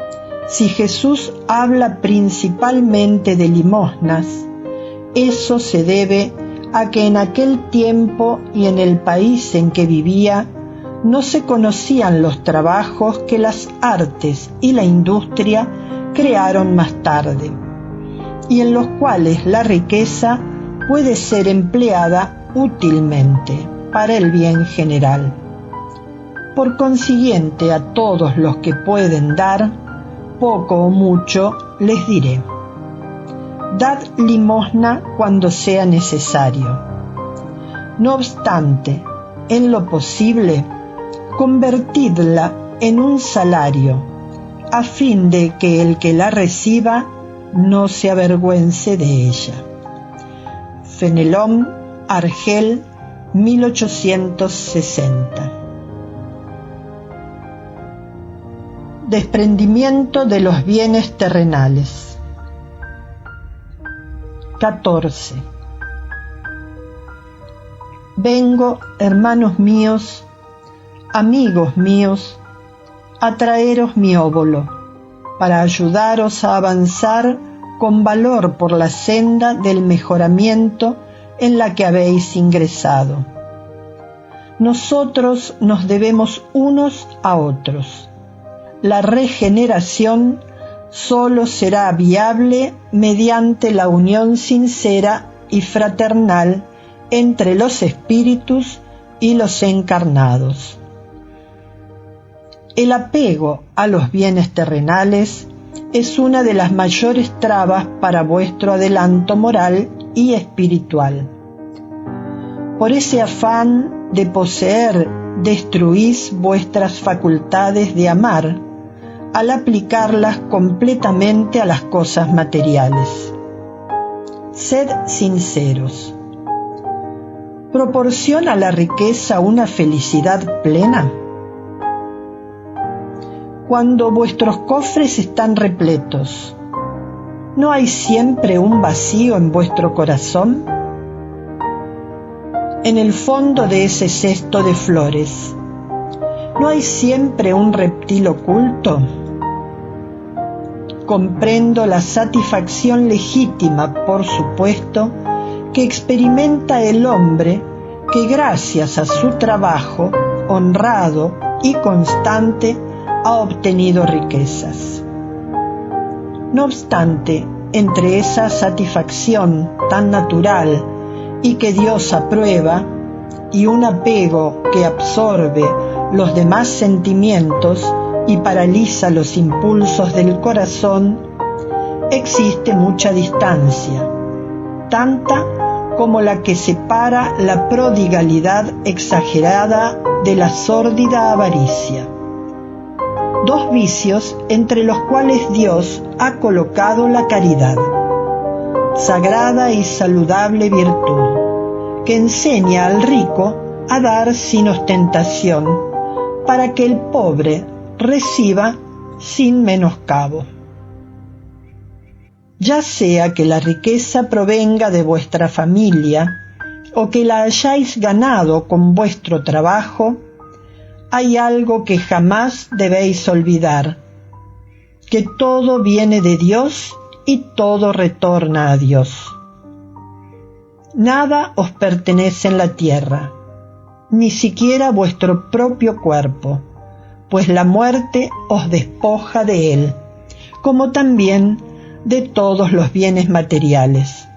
si Jesús habla principalmente de limosnas, eso se debe a que en aquel tiempo y en el país en que vivía no se conocían los trabajos que las artes y la industria crearon más tarde, y en los cuales la riqueza puede ser empleada útilmente para el bien general. Por consiguiente, a todos los que pueden dar, poco o mucho, les diré: dad limosna cuando sea necesario. No obstante, en lo posible, convertidla en un salario, a fin de que el que la reciba no se avergüence de ella. Fenelón, Argel, 1860. Desprendimiento de los bienes terrenales. 14. Vengo, hermanos míos, amigos míos, a traeros mi óbolo, para ayudaros a avanzar con valor por la senda del mejoramiento en la que habéis ingresado. Nosotros nos debemos unos a otros. La regeneración solo será viable mediante la unión sincera y fraternal entre los espíritus y los encarnados. El apego a los bienes terrenales es una de las mayores trabas para vuestro adelanto moral y espiritual. Por ese afán de poseer, destruís vuestras facultades de amar al aplicarlas completamente a las cosas materiales. Sed sinceros. ¿Proporciona la riqueza una felicidad plena? Cuando vuestros cofres están repletos, ¿no hay siempre un vacío en vuestro corazón? En el fondo de ese cesto de flores, ¿no hay siempre un reptil oculto? Comprendo la satisfacción legítima, por supuesto, que experimenta el hombre que gracias a su trabajo honrado y constante ha obtenido riquezas. No obstante, entre esa satisfacción tan natural y que Dios aprueba y un apego que absorbe los demás sentimientos y paraliza los impulsos del corazón, existe mucha distancia, tanta como la que separa la prodigalidad exagerada de la sórdida avaricia. Dos vicios entre los cuales Dios ha colocado la caridad, sagrada y saludable virtud, que enseña al rico a dar sin ostentación, para que el pobre reciba sin menoscabo. Ya sea que la riqueza provenga de vuestra familia o que la hayáis ganado con vuestro trabajo, hay algo que jamás debéis olvidar, que todo viene de Dios y todo retorna a Dios. Nada os pertenece en la tierra, ni siquiera vuestro propio cuerpo, pues la muerte os despoja de él, como también de todos los bienes materiales.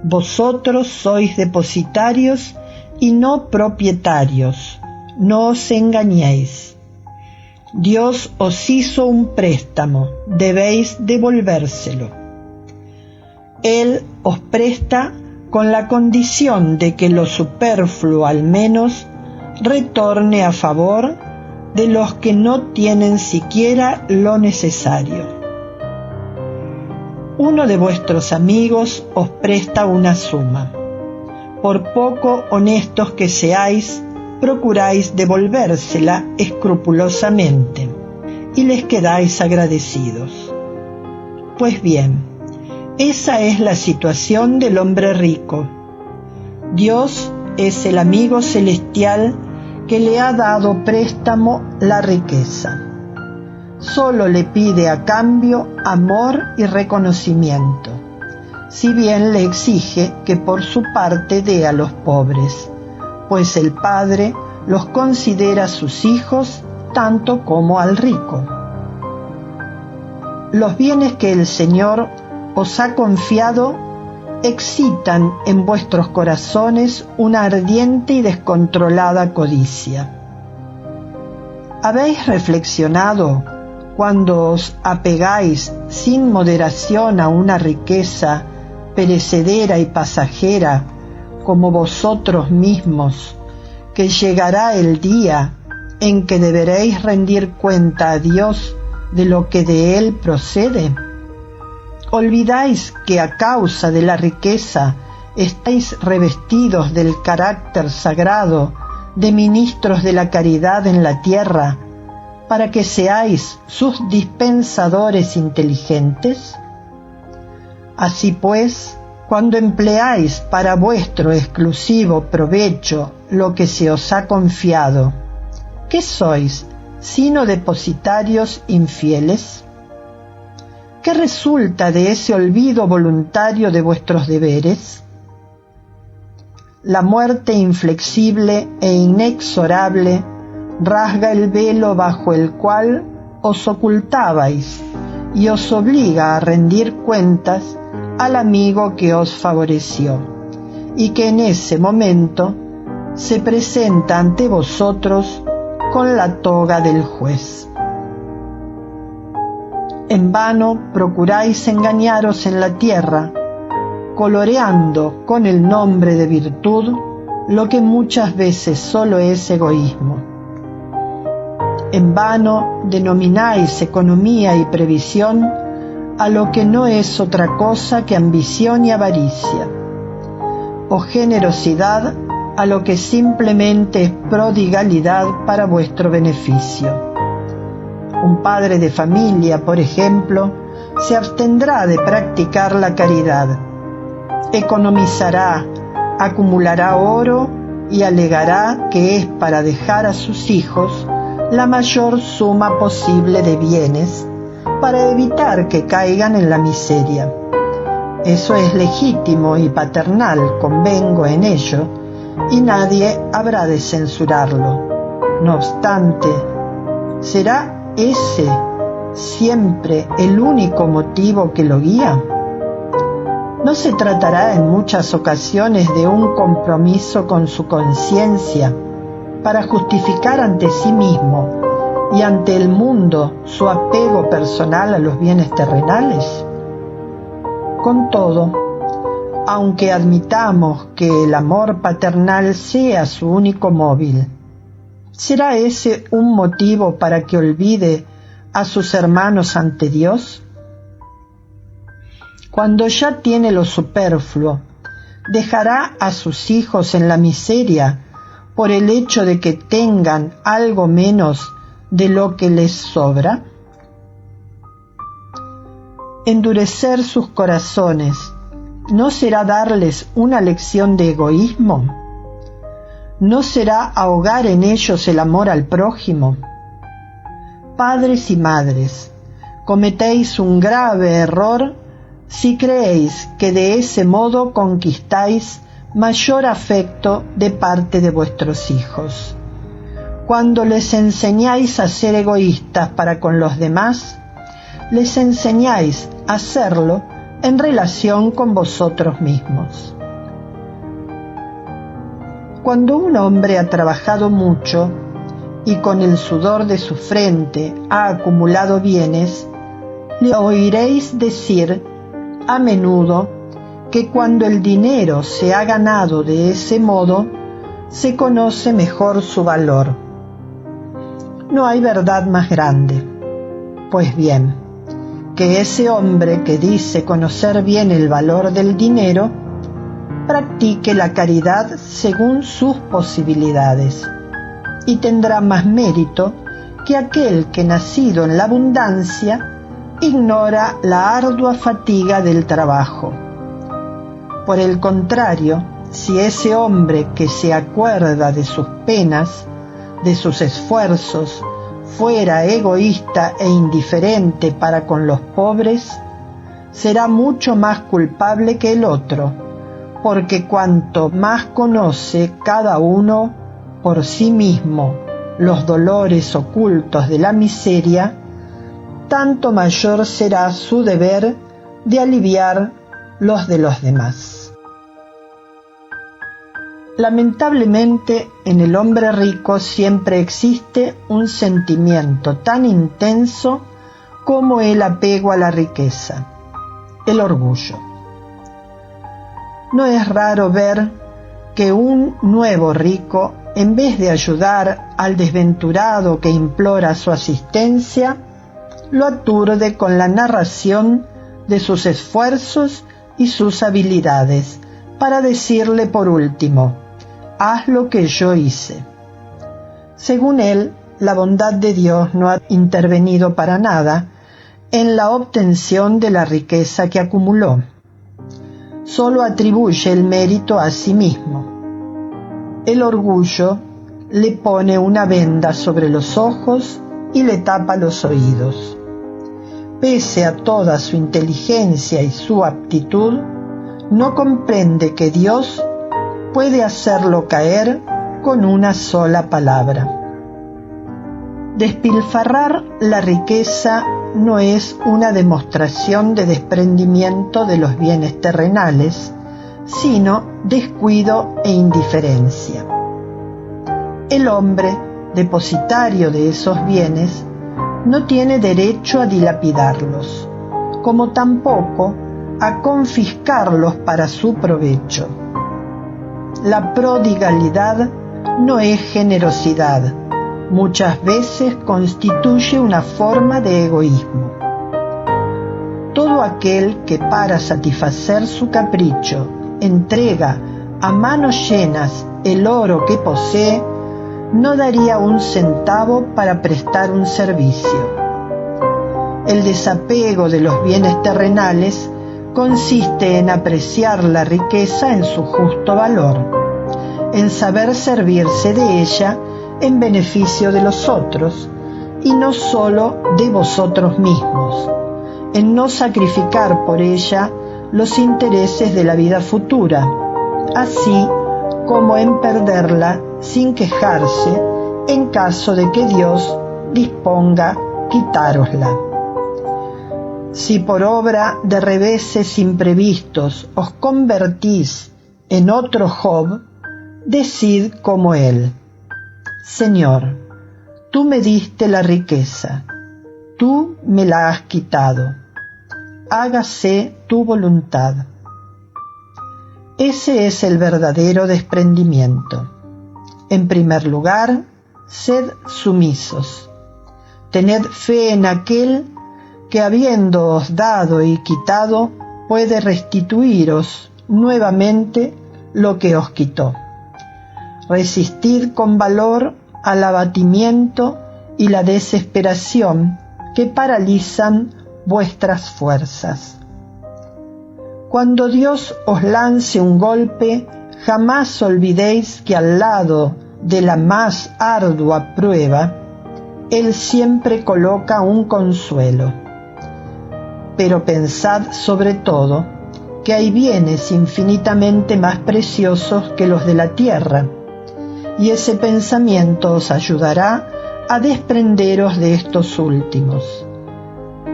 Vosotros sois depositarios y no propietarios, no os engañéis. Dios os hizo un préstamo, debéis devolvérselo. Él os presta con la condición de que lo superfluo al menos retorne a favor de los que no tienen siquiera lo necesario. Uno de vuestros amigos os presta una suma. Por poco honestos que seáis, procuráis devolvérsela escrupulosamente y les quedáis agradecidos. Pues bien, esa es la situación del hombre rico. Dios es el amigo celestial que le ha dado préstamo la riqueza. Solo le pide a cambio amor y reconocimiento, si bien le exige que por su parte dé a los pobres, pues el Padre los considera sus hijos tanto como al rico. Los bienes que el Señor os ha confiado excitan en vuestros corazones una ardiente y descontrolada codicia. ¿Habéis reflexionado cuando os apegáis sin moderación a una riqueza perecedera y pasajera como vosotros mismos, que llegará el día en que deberéis rendir cuenta a Dios de lo que de Él procede? ¿Olvidáis que a causa de la riqueza estáis revestidos del carácter sagrado de ministros de la caridad en la tierra, para que seáis sus dispensadores inteligentes? Así pues, Cuando empleáis para vuestro exclusivo provecho lo que se os ha confiado, ¿qué sois sino depositarios infieles? ¿Qué resulta de ese olvido voluntario de vuestros deberes? La muerte inflexible e inexorable rasga el velo bajo el cual os ocultabais y os obliga a rendir cuentas al amigo que os favoreció y que en ese momento se presenta ante vosotros con la toga del juez. En vano procuráis engañaros en la tierra, coloreando con el nombre de virtud lo que muchas veces solo es egoísmo. En vano denomináis economía y previsión a lo que no es otra cosa que ambición y avaricia, o generosidad a lo que simplemente es prodigalidad para vuestro beneficio. Un padre de familia, por ejemplo, se abstendrá de practicar la caridad, economizará, acumulará oro y alegará que es para dejar a sus hijos la mayor suma posible de bienes para evitar que caigan en la miseria. Eso es legítimo y paternal, convengo en ello, y nadie habrá de censurarlo. No obstante, ¿será ese siempre el único motivo que lo guía? ¿No se tratará en muchas ocasiones de un compromiso con su conciencia para justificar ante sí mismo y ante el mundo su apego personal a los bienes terrenales? Con todo, aunque admitamos que el amor paternal sea su único móvil, ¿será ese un motivo para que olvide a sus hermanos ante Dios? Cuando ya tiene lo superfluo, ¿dejará a sus hijos en la miseria por el hecho de que tengan algo menos de lo que les sobra? Endurecer sus corazones, ¿no será darles una lección de egoísmo? ¿No será ahogar en ellos el amor al prójimo? Padres y madres, cometéis un grave error si creéis que de ese modo conquistáis mayor afecto de parte de vuestros hijos. Cuando les enseñáis a ser egoístas para con los demás, les enseñáis a hacerlo en relación con vosotros mismos. Cuando un hombre ha trabajado mucho y con el sudor de su frente ha acumulado bienes, le oiréis decir a menudo que cuando el dinero se ha ganado de ese modo, se conoce mejor su valor. No hay verdad más grande. Pues bien, que ese hombre que dice conocer bien el valor del dinero, practique la caridad según sus posibilidades, y tendrá más mérito que aquel que, nacido en la abundancia, ignora la ardua fatiga del trabajo. Por el contrario, si ese hombre que se acuerda de sus penas, de sus esfuerzos, fuera egoísta e indiferente para con los pobres, será mucho más culpable que el otro, porque cuanto más conoce cada uno por sí mismo los dolores ocultos de la miseria, tanto mayor será su deber de aliviar los de los demás. Lamentablemente, en el hombre rico siempre existe un sentimiento tan intenso como el apego a la riqueza, el orgullo. No es raro ver que un nuevo rico, en vez de ayudar al desventurado que implora su asistencia, lo aturde con la narración de sus esfuerzos y sus habilidades, para decirle por último: haz lo que yo hice. Según él, la bondad de Dios no ha intervenido para nada en la obtención de la riqueza que acumuló. solo atribuye el mérito a sí mismo. El orgullo le pone una venda sobre los ojos y le tapa los oídos. Pese a toda su inteligencia y su aptitud, no comprende que Dios puede hacerlo caer con una sola palabra. Despilfarrar la riqueza no es una demostración de desprendimiento de los bienes terrenales, sino descuido e indiferencia. El hombre, depositario de esos bienes, no tiene derecho a dilapidarlos, como tampoco a confiscarlos para su provecho. La prodigalidad no es generosidad, muchas veces constituye una forma de egoísmo. Todo aquel que para satisfacer su capricho entrega a manos llenas el oro que posee, no daría un centavo para prestar un servicio. El desapego de los bienes terrenales consiste en apreciar la riqueza en su justo valor, en saber servirse de ella en beneficio de los otros y no solo de vosotros mismos, en no sacrificar por ella los intereses de la vida futura, así como en perderla sin quejarse en caso de que Dios disponga quitárosla. Si por obra de reveses imprevistos os convertís en otro Job, decid como él: Señor, tú me diste la riqueza, tú me la has quitado, hágase tu voluntad. Ese es el verdadero desprendimiento. En primer lugar, sed sumisos. Tened fe en aquel que, habiéndoos dado y quitado, puede restituiros nuevamente lo que os quitó. Resistid con valor al abatimiento y la desesperación que paralizan vuestras fuerzas. Cuando Dios os lance un golpe, jamás olvidéis que al lado de la más ardua prueba, Él siempre coloca un consuelo. Pero pensad sobre todo que hay bienes infinitamente más preciosos que los de la tierra, y ese pensamiento os ayudará a desprenderos de estos últimos.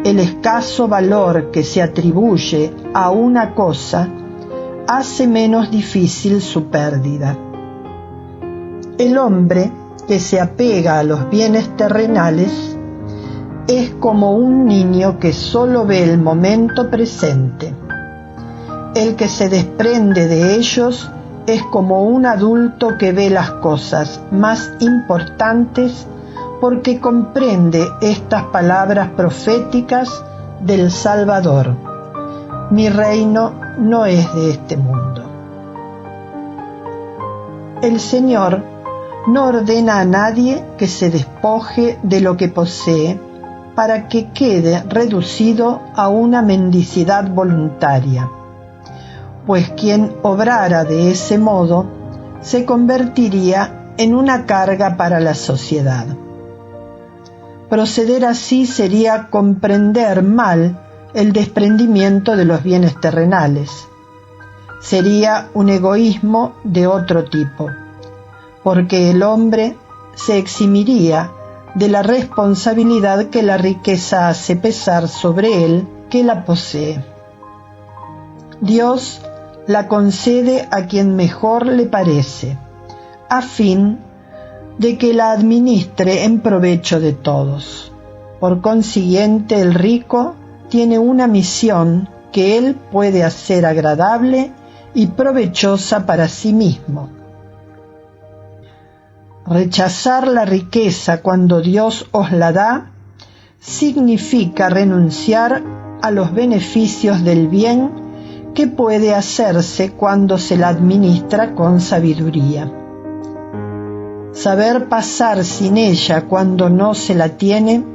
El escaso valor que se atribuye a una cosa hace menos difícil su pérdida. El hombre que se apega a los bienes terrenales es como un niño que solo ve el momento presente. El que se desprende de ellos es como un adulto que ve las cosas más importantes porque comprende estas palabras proféticas del Salvador: mi reino no es de este mundo. El Señor no ordena a nadie que se despoje de lo que posee para que quede reducido a una mendicidad voluntaria, pues quien obrara de ese modo se convertiría en una carga para la sociedad. Proceder así sería comprender mal el desprendimiento de los bienes terrenales. Sería un egoísmo de otro tipo, porque el hombre se eximiría de la responsabilidad que la riqueza hace pesar sobre él que la posee. Dios la concede a quien mejor le parece, a fin de que la administre en provecho de todos. Por consiguiente, el rico tiene una misión que él puede hacer agradable y provechosa para sí mismo. Rechazar la riqueza cuando Dios os la da significa renunciar a los beneficios del bien que puede hacerse cuando se la administra con sabiduría. Saber pasar sin ella cuando no se la tiene,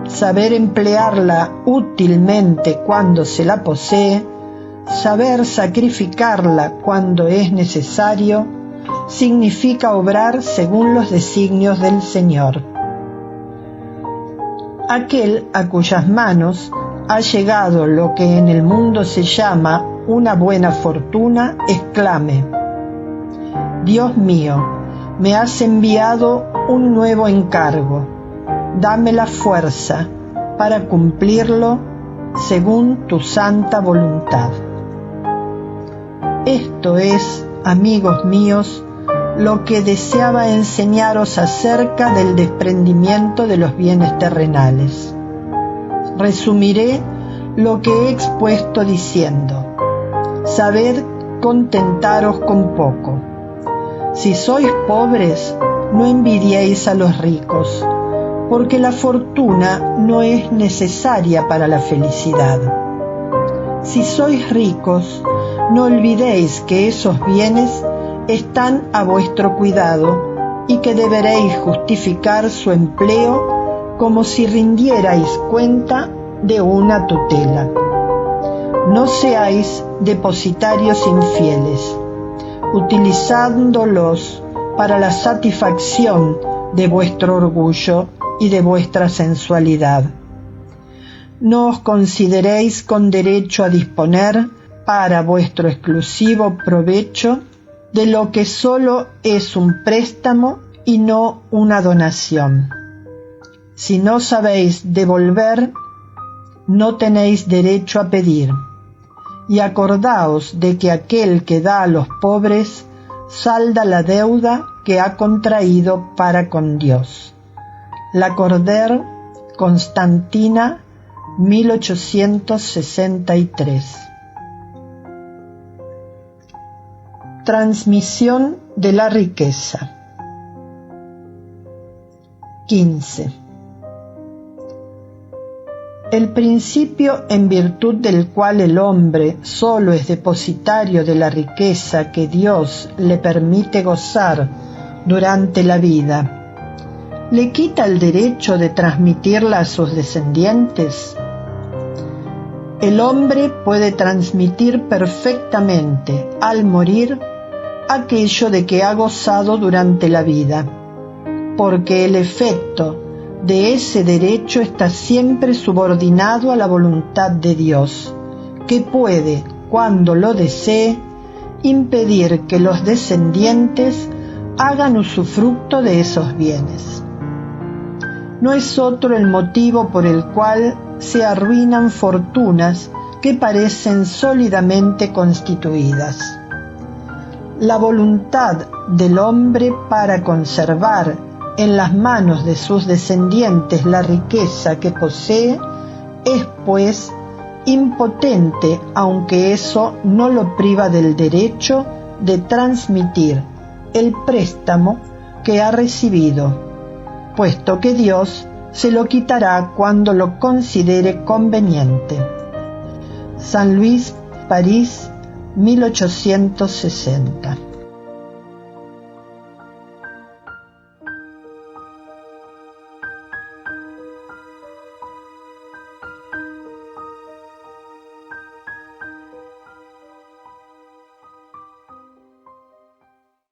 saber emplearla útilmente cuando se la posee, saber sacrificarla cuando es necesario significa obrar según los designios del Señor. Aquel a cuyas manos ha llegado lo que en el mundo se llama una buena fortuna, exclame: Dios mío, me has enviado un nuevo encargo, dame la fuerza para cumplirlo según tu santa voluntad. Esto es, amigos míos, lo que deseaba enseñaros acerca del desprendimiento de los bienes terrenales. Resumiré lo que he expuesto diciendo: sabed contentaros con poco. Si sois pobres, no envidiéis a los ricos, porque la fortuna no es necesaria para la felicidad. Si sois ricos, no olvidéis que esos bienes están a vuestro cuidado y que deberéis justificar su empleo como si rindierais cuenta de una tutela. No seáis depositarios infieles, utilizándolos para la satisfacción de vuestro orgullo y de vuestra sensualidad. No os consideréis con derecho a disponer para vuestro exclusivo provecho de lo que solo es un préstamo y no una donación. Si no sabéis devolver, no tenéis derecho a pedir. Y acordaos de que aquel que da a los pobres salda la deuda que ha contraído para con Dios. Lacordaire, Constantina, 1863. Transmisión de la riqueza. 15. El principio en virtud del cual el hombre solo es depositario de la riqueza que Dios le permite gozar durante la vida, ¿le quita el derecho de transmitirla a sus descendientes? El hombre puede transmitir perfectamente, al morir, aquello de que ha gozado durante la vida, porque el efecto de ese derecho está siempre subordinado a la voluntad de Dios, que puede, cuando lo desee, impedir que los descendientes hagan usufructo de esos bienes. No es otro el motivo por el cual se arruinan fortunas que parecen sólidamente constituidas. La voluntad del hombre para conservar en las manos de sus descendientes la riqueza que posee es, pues, impotente, aunque eso no lo priva del derecho de transmitir el préstamo que ha recibido, puesto que Dios se lo quitará cuando lo considere conveniente. San Luis, París, 1860.